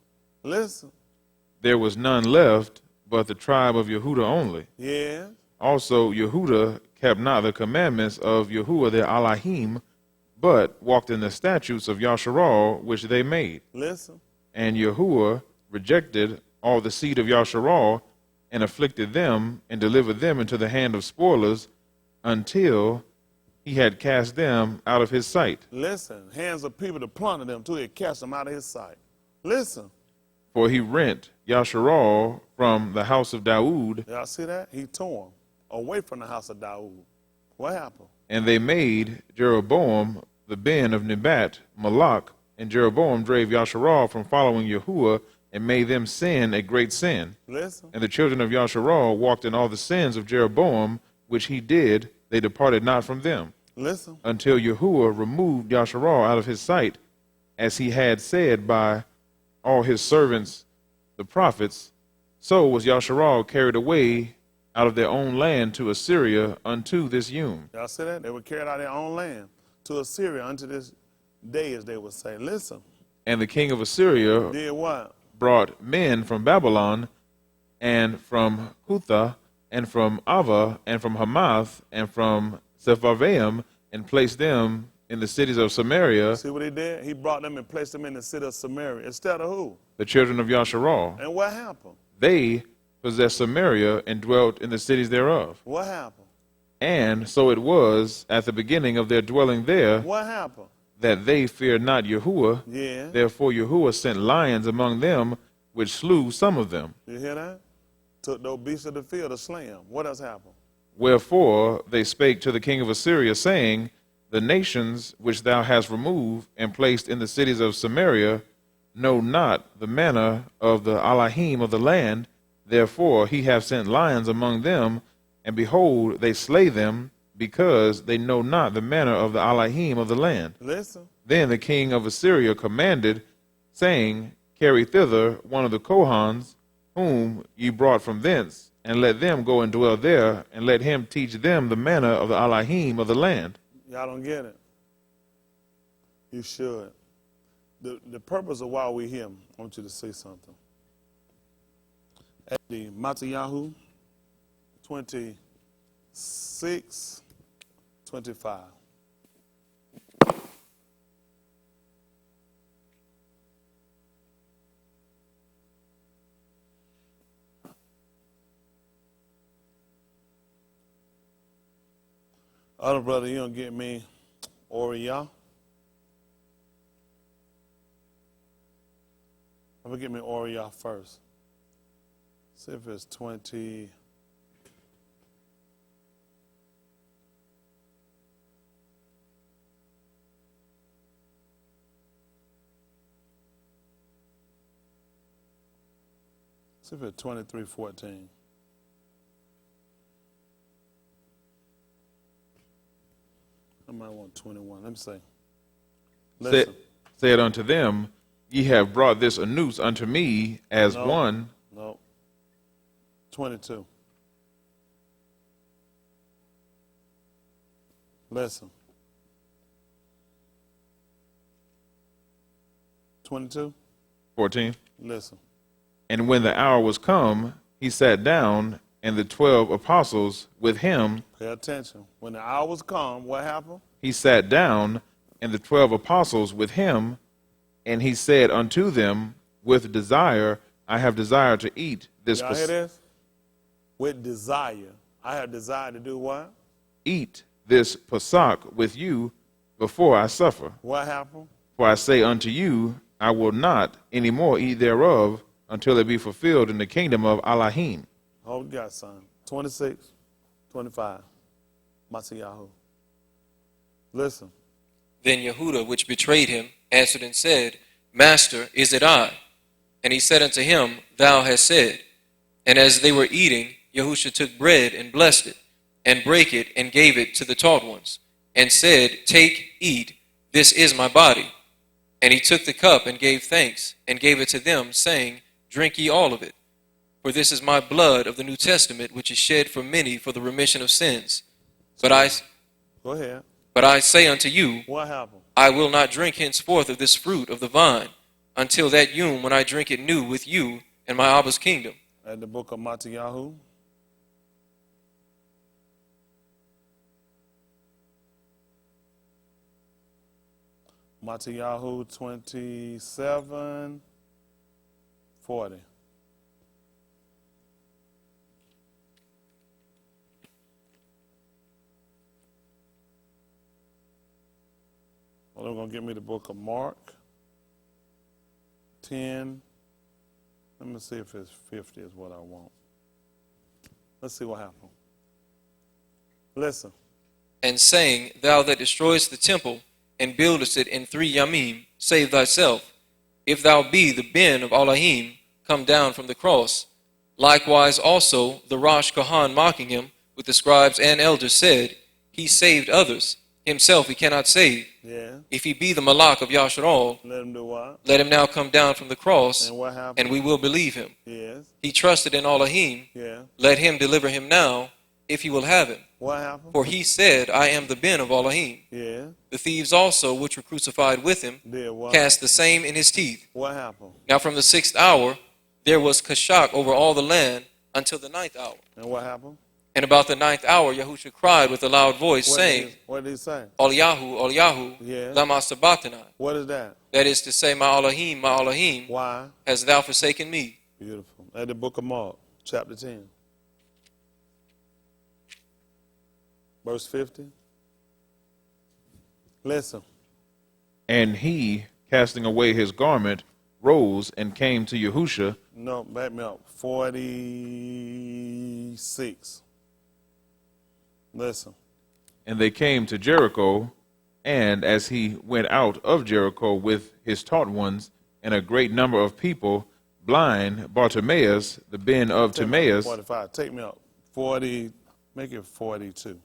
Listen. There was none left but the tribe of Yehudah only. Yeah. Also Yehudah kept not the commandments of Yahuwah their Elohim, but walked in the statutes of Yasharal which they made. Listen. And Yahuwah rejected all the seed of Yasharal, and afflicted them, and delivered them into the hand of spoilers, until he had cast them out of his sight. Listen. Hands of people to plunder them till he cast them out of his sight. Listen. For he rent Yasharal from the house of Daoud, Y'all see that? He tore them away from the house of Daoud. What happened? and they made Jeroboam the ben of Nebat Malak, and Jeroboam drave Yasharal from following Yahuwah, and made them sin a great sin. Listen. And the children of Yasharal walked in all the sins of Jeroboam, which he did, they departed not from them. Listen. Until Yahuwah removed Yasharal out of his sight, as he had said by all his servants the prophets, so was Yasharal carried away out of their own land to Assyria unto this Yom. Y'all see that? They were carried out of their own land to Assyria unto this day, as they would say. Listen. And the king of Assyria Did what? brought men from Babylon, and from Cutha, and from Ava, and from Hamath, and from Sepharvaim, and placed them in the cities of Samaria. See what he did? He brought them and placed them in the city of Samaria. Instead of who? The children of Yasharal. And what happened? They possessed Samaria and dwelt in the cities thereof. What happened? And so it was at the beginning of their dwelling there, What happened? that they feared not Yahuwah. Yeah. Therefore Yahuwah sent lions among them, which slew some of them. You hear that? Took those beasts of the field to slay them. What else happened? Wherefore they spake to the king of Assyria, saying, The nations which thou hast removed and placed in the cities of Samaria know not the manner of the Elohim of the land. Therefore he hath sent lions among them, and behold, they slay them, because they know not the manner of the Elohim of the land. Listen. Then the king of Assyria commanded, saying, Carry thither one of the Kohans, whom ye brought from thence, and let them go and dwell there, and let him teach them the manner of the Elohim of the land. Y'all don't get it. You should. The purpose of why we're here, I want you to say something. At the Matayahu 26:25. Other brother, you don't get me Oriya. I'm gonna get me Oriya first. See if it's 20. See if it's 23:14. I might want 21. Let me see. Listen. Said unto them, Ye have brought this anus unto me as No. one. No. 22. Listen. 22. 14. Listen. And when the hour was come, he sat down, and the 12 apostles with him. Pay attention. When the hour was come, what happened? He sat down, and the 12 apostles with him, and he said unto them, with desire, I have desired to eat this. Y'all hear this? With desire. I have desired to do what? Eat this Pesach with you before I suffer. What happened? For I say unto you, I will not any more eat thereof until it be fulfilled in the kingdom of Elohim. Oh, we got son. 26, 25. Masiyahu. Listen. Then Yehuda, which betrayed him, answered and said, Master, is it I? And he said unto him, Thou hast said. And as they were eating, Yahusha took bread and blessed it, and brake it, and gave it to the taught ones, and said, Take, eat, this is my body. And he took the cup and gave thanks, and gave it to them, saying, Drink ye all of it. For this is my blood of the New Testament, which is shed for many for the remission of sins. Go ahead. But I say unto you, What happened? I will not drink henceforth of this fruit of the vine, until that yom when I drink it new with you in my Abba's kingdom. At the book of Matiyahu. Matiyahu 27, 40. Well, they're going to give me the book of Mark 10. Let me see if it's 50 is what I want. Let's see what happened. Listen. And saying, Thou that destroyest the temple, and buildest it in 3 yamim, save thyself. If thou be the Ben of Elohim, come down from the cross. Likewise also the Rosh Kohan mocking him with the scribes and elders said, He saved others, himself he cannot save. Yeah. If he be the Malach of Yasharal, Let him do what? let him now come down from the cross, And what happened? and we will believe him. Yes. He trusted in Elohim, Yeah. let him deliver him now, if he will have him. What happened? For he said, I am the Ben of Elohim. Yeah. The thieves also, which were crucified with him, Did what? cast the same in his teeth. What happened? Now from the 6th hour, there was kashak over all the land until the 9th hour. And what happened? And about the 9th hour, Yahusha cried with a loud voice, saying, What did he say? Eliyahu, Eliyahu, Yeah. lama sabachthani. What is that? That is to say, my Elohim, Why? hast thou forsaken me? Beautiful. At the book of Mark, chapter 10. Verse 50. Listen. And he, casting away his garment, rose and came to Yahusha. No, back me up. 46. Listen. And they came to Jericho, and as he went out of Jericho with his taught ones and a great number of people, blind Bartimaeus, the Ben of Timaeus. 45. Take me up. 40. Make it 42.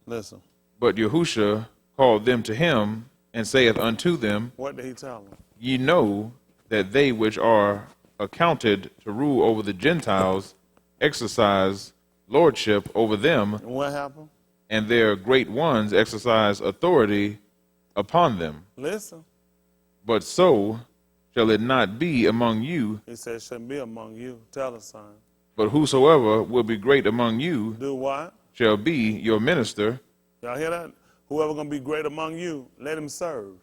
Listen. But Yahusha called them to him, and saith unto them, What did he tell them? Ye know that they which are accounted to rule over the Gentiles exercise lordship over them, And what happened? and their great ones exercise authority upon them. Listen. But so shall it not be among you, He said, shouldn't be among you. Tell us, son. but whosoever will be great among you Do what? shall be your minister. Y'all hear that? Whoever going to be great among you, let him serve.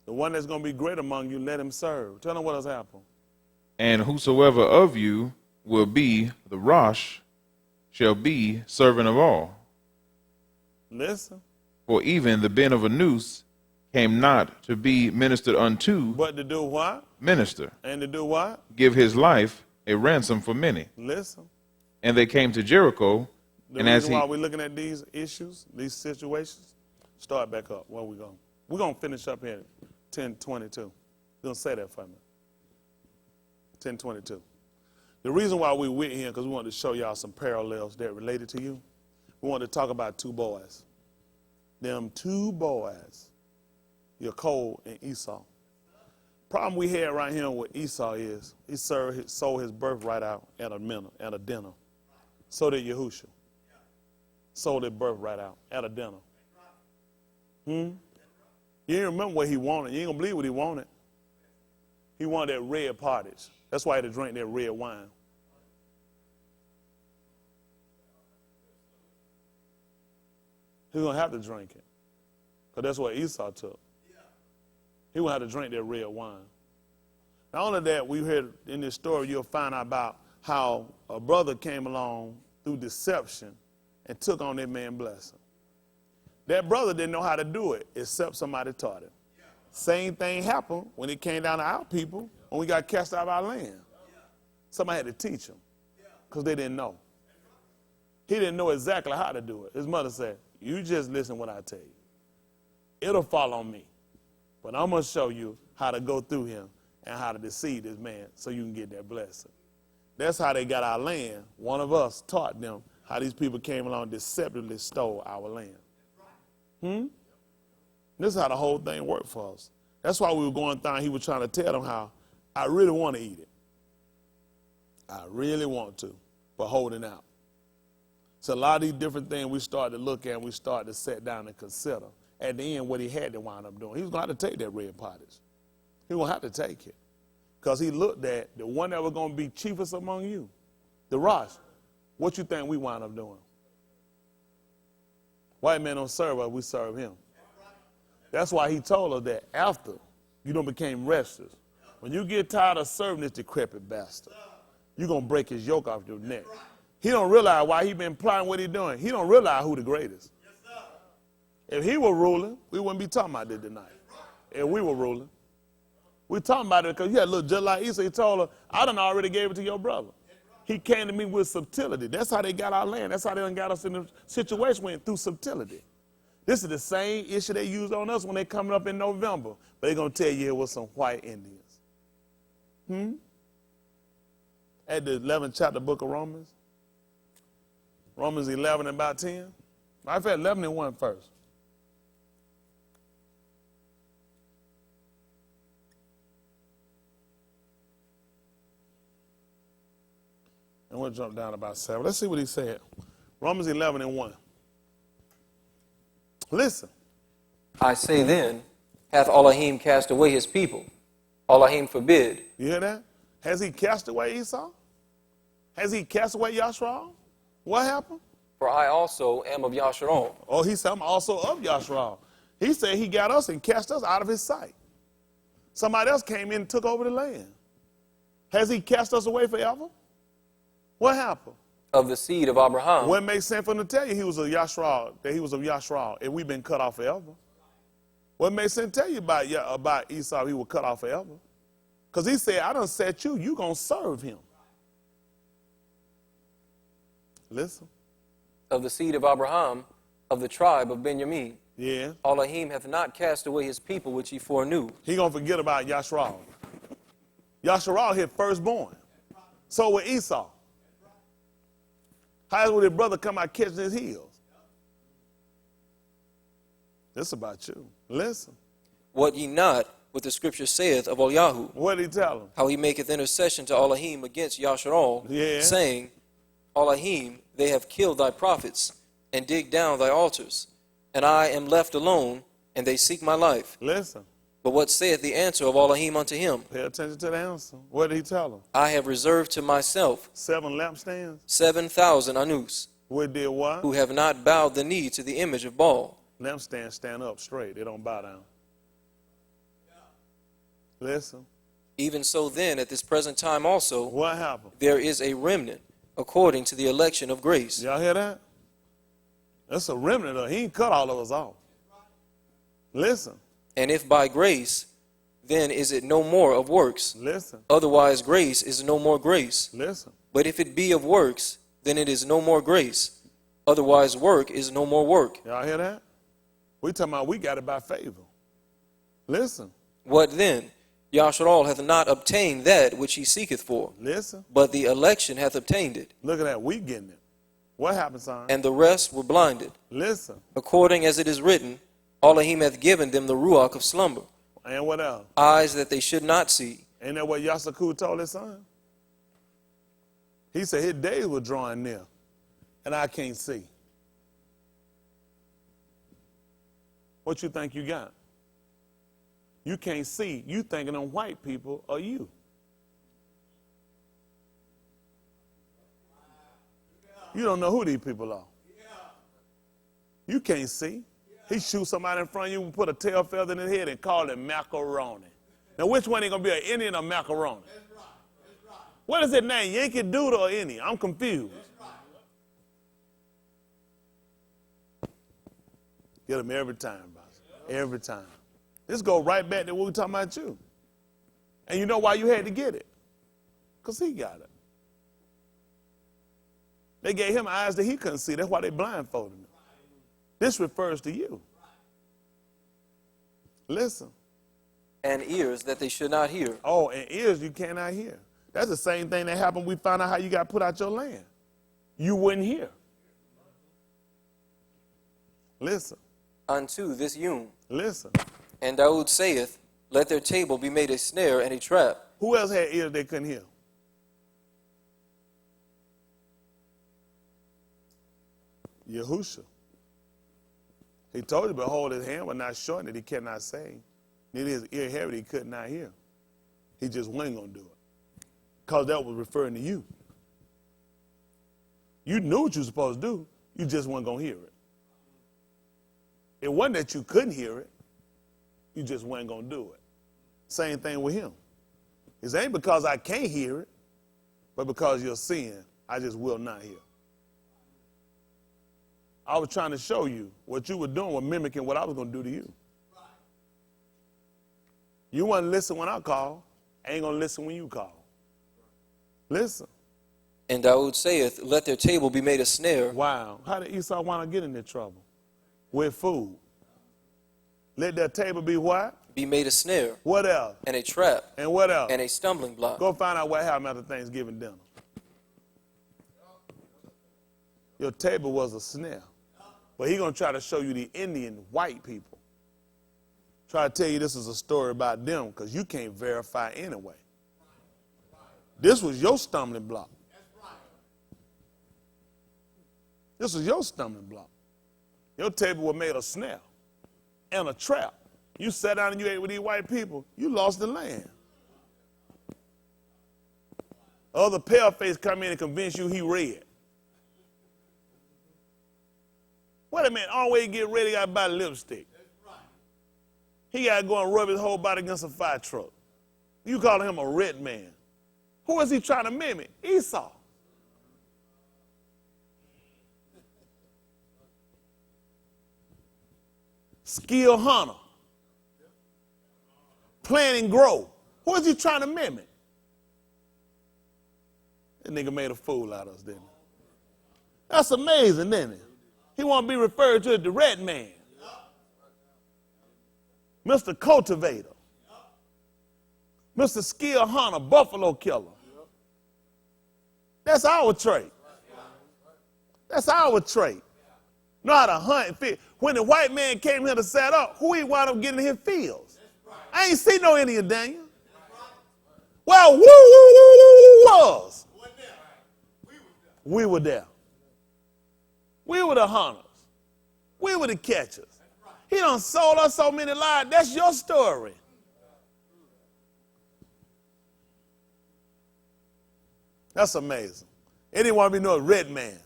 The one that's going to be great among you, let him serve. Tell them what has happened. And whosoever of you will be the Rosh shall be servant of all. Listen. For even the Ben of a noose came not to be ministered unto, But to do what? minister, And to do what? give his life a ransom for many. Listen. And they came to Jericho, The and as reason he why we're looking at these issues, these situations, start back up. Where we going? We're going to finish up here at 10:22. You're going to say that for me. 10:22. The reason why we went here, because we wanted to show y'all some parallels that related to you. We wanted to talk about 2 boys. Them 2 boys, Yaakov and Esau. Problem we had right here with Esau is he sold his birthright out at a dinner. So did Yahusha. Sold his birthright out at a dinner. You ain't remember what he wanted. You ain't gonna believe what he wanted. He wanted that red pottage. That's why he had to drink that red wine. He was gonna have to drink it. Because that's what Esau took. He would have to drink that red wine. Not only that, we heard in this story, you'll find out about how a brother came along through deception and took on that man's blessing. That brother didn't know how to do it except somebody taught him. Same thing happened when it came down to our people when we got cast out of our land. Somebody had to teach him because they didn't know. He didn't know exactly how to do it. His mother said, you just listen what I tell you. It'll fall on me. But I'm going to show you how to go through him and how to deceive this man so you can get that blessing. That's how they got our land. One of us taught them how these people came along and deceptively stole our land. This is how the whole thing worked for us. That's why we were going through and he was trying to tell them how I really want to eat it. I really want to, but holding out. So a lot of these different things we started to look at and we started to sit down and consider. At the end, what he had to wind up doing. He was going to have to take that red pottage. He was going to have to take it. Because he looked at the one that was going to be chiefest among you, the Rosh. What you think we wind up doing? White man don't serve us, we serve him. That's why he told us that after you done became restless, when you get tired of serving this decrepit bastard, you're going to break his yoke off your neck. He don't realize why he been plotting what he doing. He don't realize who the greatest. If he were ruling, we wouldn't be talking about this tonight. If we were ruling. We're talking about it because you had to look just like Esau. He told her, I done already gave it to your brother. He came to me with subtlety. That's how they got our land. That's how they done got us in the situation went through subtlety. This is the same issue they used on us when they coming up in November. But they're going to tell you it was some white Indians. At the 11th chapter book of Romans. Romans 11 and about 10. Matter of fact, 11 and 1 first. And we'll jump down about 7. Let's see what he said. Romans 11 and 1. Listen. I say then, hath Elohim cast away his people? Elohim forbid. You hear that? Has he cast away Esau? Has he cast away Yashral? What happened? For I also am of Yasharal. Oh, he said, I'm also of Yashral. He said he got us and cast us out of his sight. Somebody else came in and took over the land. Has he cast us away forever? What happened? Of the seed of Abraham. What makes sense for him to tell you he was of Yashral, that he was of Yashral, and we've been cut off forever? What makes sense to tell you about Esau, he was cut off forever? Because he said, I done set you, you going to serve him. Listen. Of the seed of Abraham, of the tribe of Benjamin. Yeah. Elohim hath not cast away his people which he foreknew. He going to forget about Yashral. Yashral his firstborn. So with Esau. How would his brother come out catching his heels? This about you. Listen. What ye not, what the scripture saith of Eliyahu. What did he tell him? How he maketh intercession to Elohim against Yasharal, Yeah. saying, Elohim, they have killed thy prophets, and digged down thy altars, and I am left alone, and they seek my life. Listen. But what saith the answer of Elohim unto him? Pay attention to the answer. What did he tell him? I have reserved to myself 7 lampstands. 7,000 Anus, What did what? who have not bowed the knee to the image of Baal. Lampstands stand up straight. They don't bow down. Listen. Even so then, at this present time also, What happened? there is a remnant, according to the election of grace. Y'all hear that? That's a remnant. He ain't cut all of us off. Listen. And if by grace, then is it no more of works. Listen. Otherwise grace is no more grace. Listen. But if it be of works, then it is no more grace. Otherwise work is no more work. Y'all hear that? We talking about we got it by favor. Listen. What then? Yasharal hath not obtained that which he seeketh for, Listen. but the election hath obtained it, Look at that. We getting it. What happened, son? and the rest were blinded. Listen. According as it is written, Elohim hath given them the ruach of slumber, And what else? eyes that they should not see. Ain't that what Yasaku told his son? He said his days were drawing near, and I can't see. What you think you got? You can't see. You thinking them white people are you. You don't know who these people are. You can't see. He shoots somebody in front of you and put a tail feather in his head and call it macaroni. Now, which one ain't going to be an Indian or macaroni? What is it name? Yankee Doodle or Indian? I'm confused. Get them every time, boss. Every time. This go right back to what we talking about you. And you know why you had to get it? Because he got it. They gave him eyes that he couldn't see. That's why they blindfolded him. This refers to you. Listen. And ears that they should not hear. Oh, and ears you cannot hear. That's the same thing that happened. We found out how you got put out your land. You wouldn't hear. Listen. Unto this Yum. Listen. And Daud saith, let their table be made a snare and a trap. Who else had ears they couldn't hear? Yahusha. He told you, behold, his hand was not shortened that he cannot save. Neither his ear heavy that he could not hear. He just wasn't going to do it. Because that was referring to you. You knew what you were supposed to do. You just weren't going to hear it. It wasn't that you couldn't hear it. You just weren't going to do it. Same thing with him. It ain't because I can't hear it, but because you're sin, I just will not hear. I was trying to show you what you were doing was mimicking what I was going to do to you. You wasn't listening when I called. I ain't going to listen when you call. Listen. And Daud saith, let their table be made a snare. Wow. How did Esau want to get into trouble? With food. Let their table be what? Be made a snare. What else? And a trap. And what else? And a stumbling block. Go find out what happened after Thanksgiving dinner. Your table was a snare. But he's going to try to show you the Indian white people. Try to tell you this is a story about them because you can't verify anyway. This was your stumbling block. This was your stumbling block. Your table was made of snare and a trap. You sat down and you ate with these white people, you lost the land. Other paleface come in and convince you he red. Wait a minute, all the way he get ready, he got to buy lipstick. He got to go and rub his whole body against a fire truck. You calling him a red man. Who is he trying to mimic? Esau. Skill hunter. Plant and grow. Who is he trying to mimic? That nigga made a fool out of us, didn't he? That's amazing, didn't it? He want to be referred to as the red man. Mr. Cultivator. Mr. Skill Hunter, Buffalo Killer. That's our trait. That's our trait. Know how to hunt and fish. When the white man came here to set up, who he wound up getting in his fields? I ain't see no Indian Daniel. Well, woo was. We were there. We were the hunters. We were the catchers. He done sold us so many lies. That's your story. That's amazing. He didn't want to be no red man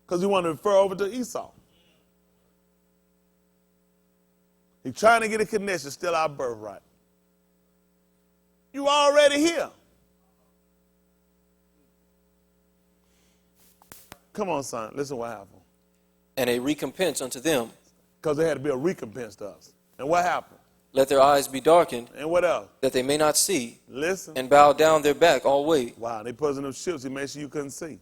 because he wanted to refer over to Esau. He's trying to get a connection, still our birthright. You already here. Come on, son. Listen what happened. And a recompense unto them. Because there had to be a recompense to us. And what happened? Let their eyes be darkened. And what else? That they may not see. Listen. And bow down their back all way. Wow, they put us in them ships. He made sure you couldn't see.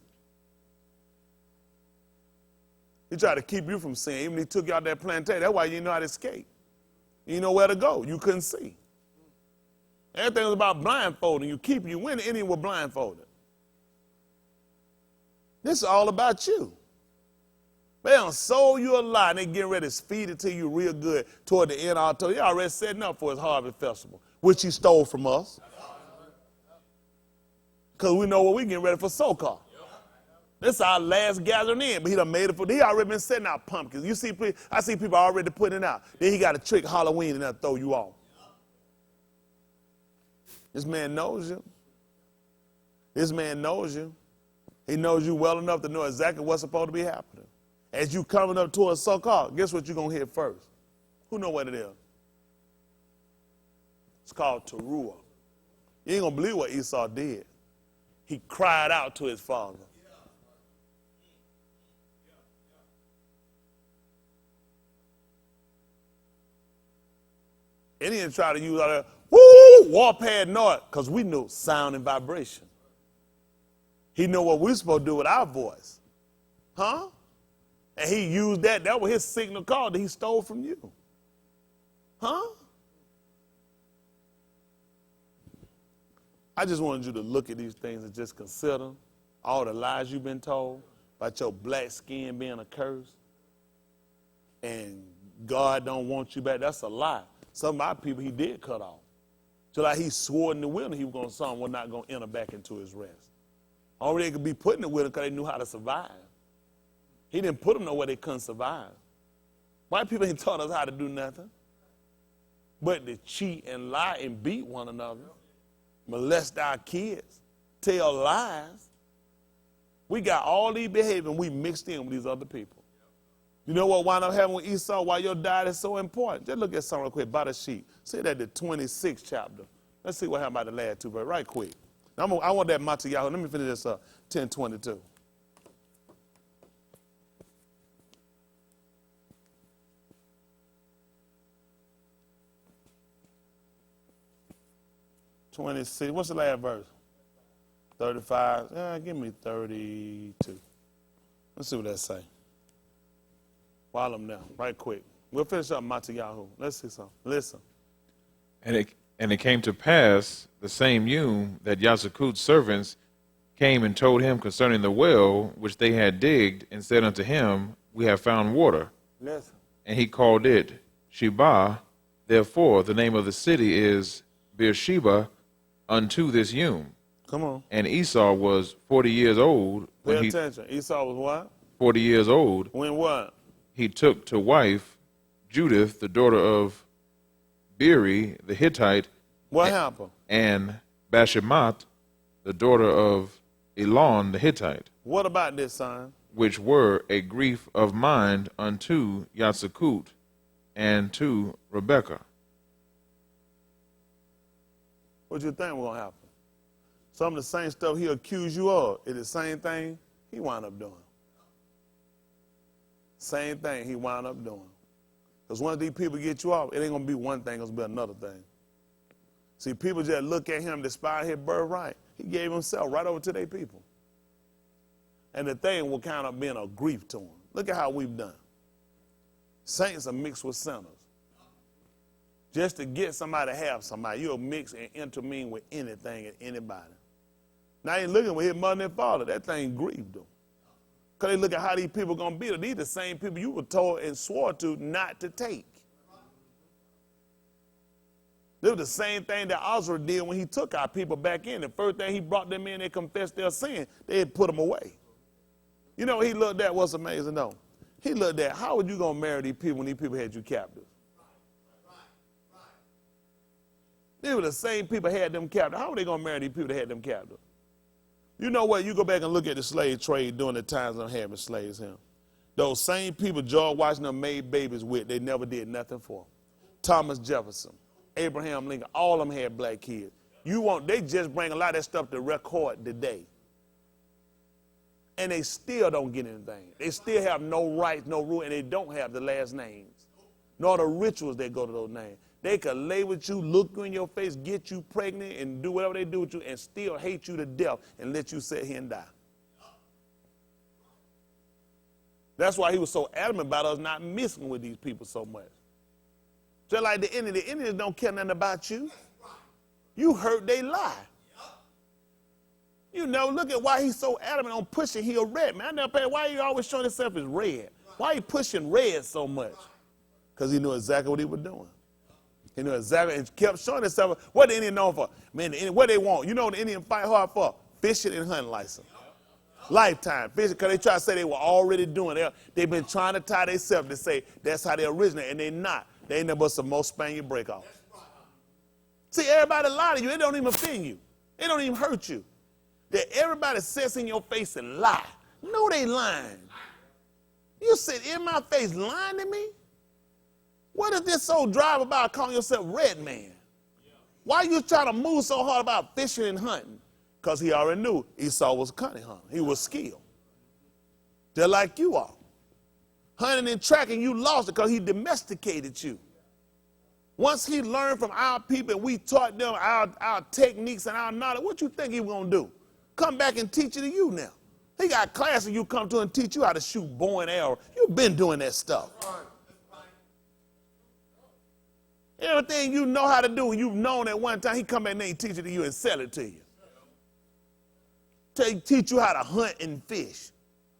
He tried to keep you from seeing. Even he took you out that plantation. That's why you didn't know how to escape. You didn't know where to go. You couldn't see. Everything was about blindfolding you, keeping you. When the Indian were blindfolded. This is all about you. They done sold you a lie, and they getting ready to feed it to you real good toward the end. He already setting up for his harvest festival, which he stole from us. Because we know what we getting ready for so-called. This is our last gathering in, but he done made it for, he already been setting out pumpkins. You see, I see people already putting it out. Then he got a trick Halloween and they'll throw you off. This man knows you. This man knows you. He knows you well enough to know exactly what's supposed to be happening. As you coming up towards so-called, guess what you're going to hit first? Who know what it is? It's called teruah. You ain't going to believe what Esau did. He cried out to his father. And he didn't try to use all that, woo, warpad noise, because we knew sound and vibration. He knew what we're supposed to do with our voice. Huh? And he used that. That was his signal call that he stole from you. Huh? I just wanted you to look at these things and just consider all the lies you've been told about your black skin being a curse. And God don't want you back. That's a lie. Some of my people he did cut off. So like he swore in the wilderness he was going to some was not going to enter back into his rest. Only they could be put in the wilderness because they knew how to survive. He didn't put them nowhere they couldn't survive. White people ain't taught us how to do nothing but to cheat and lie and beat one another, molest our kids, tell lies. We got all these behavior and we mixed in with these other people. You know what wound up happening with Esau? Why your diet is so important? Just look at something real quick, by the sheet. See that the 26th chapter. Let's see what happened by the last two verses, right quick. I want that Matayahu. Let me finish this up. 10:22. What's the last verse? 35. Give me 32. Let's see what that say. While I'm there, right quick. We'll finish up Matayahu. Let's see something. Listen. And it came to pass the same Yom that Yazakut's servants came and told him concerning the well which they had digged, and said unto him, We have found water. Listen. And he called it Sheba. Therefore, the name of the city is Beersheba unto this Yom. Come on. And Esau was 40 years old. Pay attention. Esau was what? 40 years old. When what? He took to wife Judith, the daughter of Beeri the Hittite. What happened? And Bashemat, the daughter of Elon the Hittite. What about this, son? Which were a grief of mind unto Yatsakut and to Rebekah. What you think was going to happen? Some of the same stuff he accused you of is the same thing he wound up doing. Same thing he wound up doing. Because once these people get you off, it ain't going to be one thing, it's going to be another thing. See, people just look at him, despite his birthright. He gave himself right over to their people. And the thing will kind of being a grief to him. Look at how we've done. Saints are mixed with sinners. Just to get somebody to have somebody, you'll mix and intermingling with anything and anybody. Now you looking with his mother and father, that thing grieved them. Because they look at how these people are going to be. These are the same people you were told and swore to not to take. They were the same thing that Osra did when he took our people back in. The first thing he brought them in, they confessed their sin. They had put them away. You know, he looked at what's amazing, though. He looked at how would you going to marry these people when these people had you captive? They were the same people had them captive. How were they going to marry these people that had them captive? You know what? You go back and look at the slave trade during the times of having slaves here. Those same people George Washington made babies with, they never did nothing for. Thomas Jefferson, Abraham Lincoln, all of them had black kids. They just bring a lot of that stuff to record today. And they still don't get anything. They still have no rights, no rule, and they don't have the last names, nor the rituals that go to those names. They could lay with you, look you in your face, get you pregnant, and do whatever they do with you, and still hate you to death and let you sit here and die. That's why he was so adamant about us not messing with these people so much. Just like the Indians don't care nothing about you. You hurt, they lie. You know, look at why he's so adamant on pushing he a red man. I never paid why he always showing himself as red. Why he pushing red so much? Because he knew exactly what he was doing. He knew exactly, and kept showing himself. What the Indian known for? Man, what they want? You know what the Indian fight hard for? Fishing and hunting license. Lifetime fishing, because they try to say they were already doing it. They've been trying to tie themselves to say that's how they originate, and they're not. They ain't nothing but some more Spaniard break off. See, everybody lie to you. It don't even offend you. It don't even hurt you. That everybody sits in your face and lie. No, they lying. You sit in my face lying to me? What is this so drive about calling yourself red man? Why you trying to move so hard about fishing and hunting? Because he already knew Esau was a cunning hunter. He was skilled. Just like you are. Hunting and tracking, you lost it because he domesticated you. Once he learned from our people and we taught them our techniques and our knowledge, what you think he was going to do? Come back and teach it to you now. He got classes you come to and teach you how to shoot bow and arrow. You've been doing that stuff. Everything you know how to do, you've known at one time, he come back and he teach it to you and sell it to you. Teach you how to hunt and fish.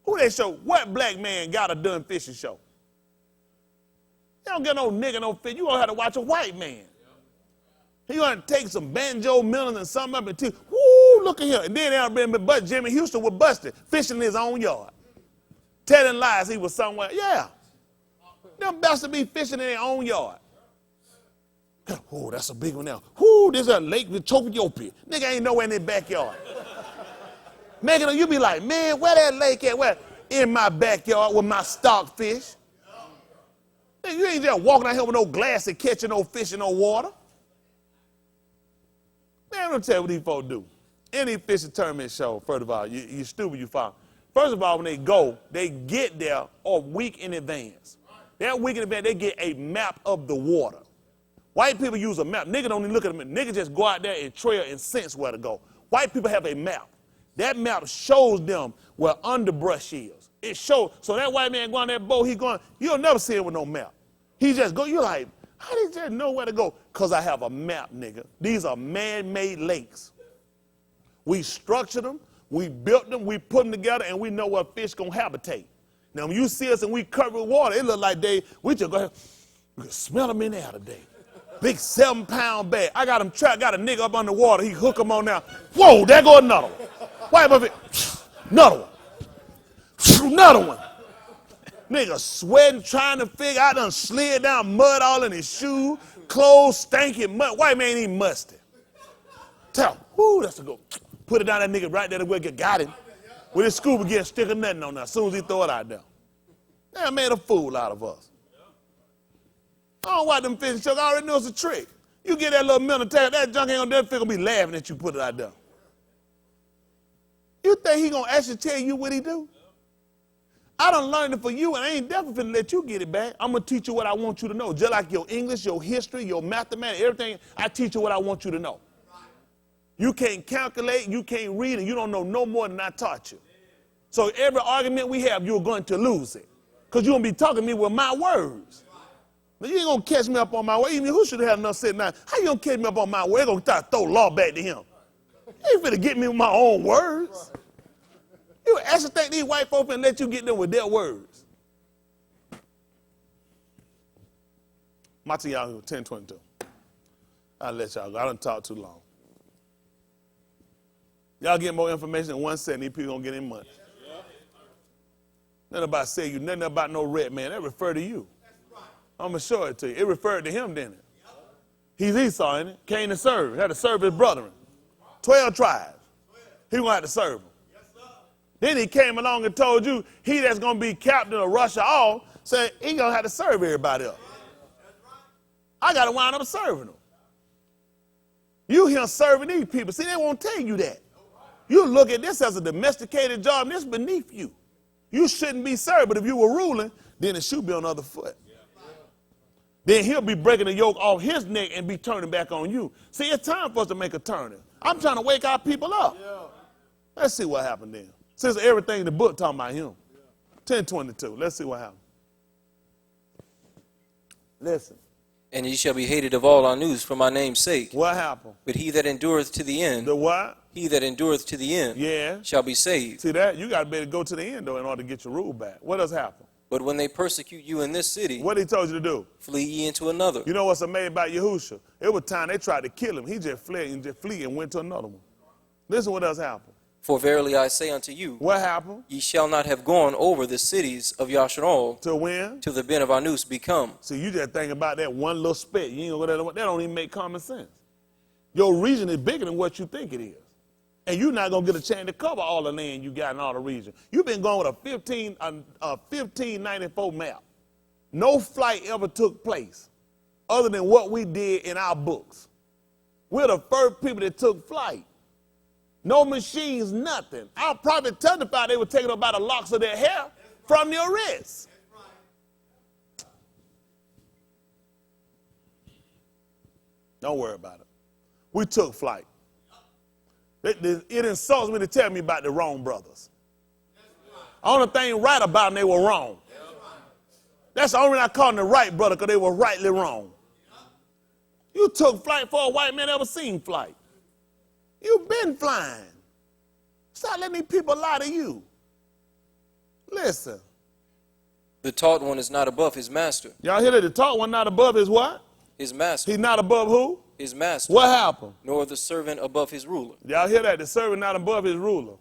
Who they show? What black man got a done fishing show? You don't get no nigga no fish. You gonna have to watch a white man. He gonna take some banjo melons and something up and teach. Woo, look at here. And then they'll remember, but Jimmy Houston was busted fishing in his own yard, telling lies he was somewhere. Yeah, them bastard be fishing in their own yard. Oh, that's a big one now. Whoo, there's a lake with Ethiopia. Nigga ain't nowhere in their backyard. Making you be like, man, where that lake at? Where? In my backyard with my stockfish. You ain't just walking out here with no glass and catching no fish in no water. Man, I'm going to tell you what these folks do. Any fishing tournament show, first of all, you stupid, you foul. First of all, when they go, they get there a week in advance. That week in advance, they get a map of the water. White people use a map. Nigga don't even look at them. Nigga just go out there and trail and sense where to go. White people have a map. That map shows them where underbrush is. It shows. So that white man going on that boat, you'll never see him with no map. He just go, you're like, how did you just know where to go? Because I have a map, nigga. These are man-made lakes. We structured them, we built them, we put them together, and we know where fish gonna habitate. Now, when you see us and we cover with water, it look like we just go ahead, we can smell them in there today. Big 7-pound bag. I got him trapped, got a nigga up underwater, he hook him on now. Whoa, there go another one. White buffet, another one. Another one. Nigga sweating, trying to figure out, done slid down mud all in his shoes, clothes stinking mud. White man ain't even musty. Tell him, whoo, that's a go. Put it down that nigga right there where it got him. With his scuba gear, stick a nothing on there as soon as he throw it out there. They made a fool out of us. I don't watch them fishing shows. I already know it's a trick. You get that little mental tag, that junk ain't gonna gonna be laughing at you put it out there. You think he gonna actually tell you what he do? I done learned it for you, and I ain't definitely finna let you get it back. I'm gonna teach you what I want you to know. Just like your English, your history, your mathematics, everything, I teach you what I want you to know. You can't calculate, you can't read, and you don't know no more than I taught you. So every argument we have, you're going to lose it. Because you're going to be talking to me with my words. Now, you ain't going to catch me up on my word. Even who should have had enough sitting down? How you going to catch me up on my word? They're going to try to throw law back to him. You ain't finna get me with my own words. You actually think these white folks finna let you get them with their words. Matthew 10:22. I'll let y'all go. I done talked too long. Y'all get more information in 1 second, these people gonna get in money. Nothing about say you, nothing about no red man. That refer to you. I'm gonna show it to you. It referred to him, didn't it? He's Esau, ain't it? Came to serve. Had to serve his brethren. 12 tribes. He gonna have to serve them. Then he came along and told you he that's gonna be captain of Russia all, said he gonna have to serve everybody else. I gotta wind up serving them. You here serving these people. See, they won't tell you that. You look at this as a domesticated job, and this beneath you. You shouldn't be served, but if you were ruling, then it should be on the other foot. Then he'll be breaking the yoke off his neck and be turning back on you. See, it's time for us to make a turning. I'm trying to wake our people up. Let's see what happened then. Since everything in the book talking about him. 10:22. Let's see what happened. Listen. And ye shall be hated of all our news for my name's sake. What happened? But he that endureth to the end. The what? He that endureth to the end. Yeah. Shall be saved. See that? You got to be able to go to the end, though, in order to get your rule back. What does happen? But when they persecute you in this city. What he told you to do? Flee ye into another. You know what's amazing about Yahushua? It was time they tried to kill him. He just fled and went to another one. Listen what else happened. For verily I say unto you. What happened? Ye shall not have gone over the cities of Yasharal. To when? Till the Ben of Anus be come. See, you just think about that one little speck. You ain't gonna go there. That don't even make common sense. Your region is bigger than what you think it is. And you're not going to get a chance to cover all the land you got in all the region. You've been going with a 1594 map. No flight ever took place other than what we did in our books. We're the first people that took flight. No machines, nothing. Our prophet testified they were taking up by the locks of their hair from their wrists. Don't worry about it. We took flight. It insults me to tell me about the wrong brothers. The only thing right about them, they were wrong. That's the only reason I call them the right brother, because they were rightly wrong. You took flight before a white man ever seen flight. You've been flying. Stop letting these people lie to you. Listen. The taught one is not above his master. Y'all hear that? The taught one not above his what? His master. He's not above who? His master. What happened? Nor the servant above his ruler. Y'all hear that? The servant not above his ruler.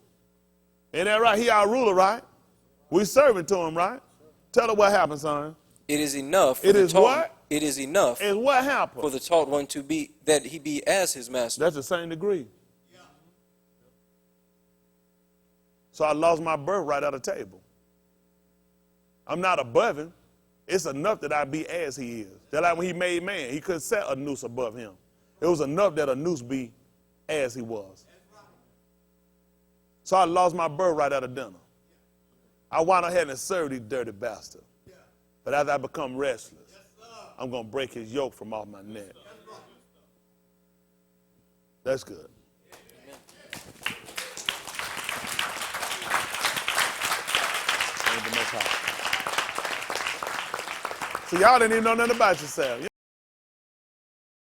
Ain't that right? He our ruler, right? We serving to him, right? Tell her what happened, son. It is enough. It is what? It is enough. And what happened? For the taught one to be, that he be as his master. That's the same degree. So I lost my birthright at the table. I'm not above him. It's enough that I be as he is. Just like when he made man, he couldn't set a noose above him. It was enough that a noose be as he was. So I lost my birthright at a dinner. I wound up having to serve these dirty bastards. But as I become restless, I'm going to break his yoke from off my neck. That's good. So y'all didn't even know nothing about yourself.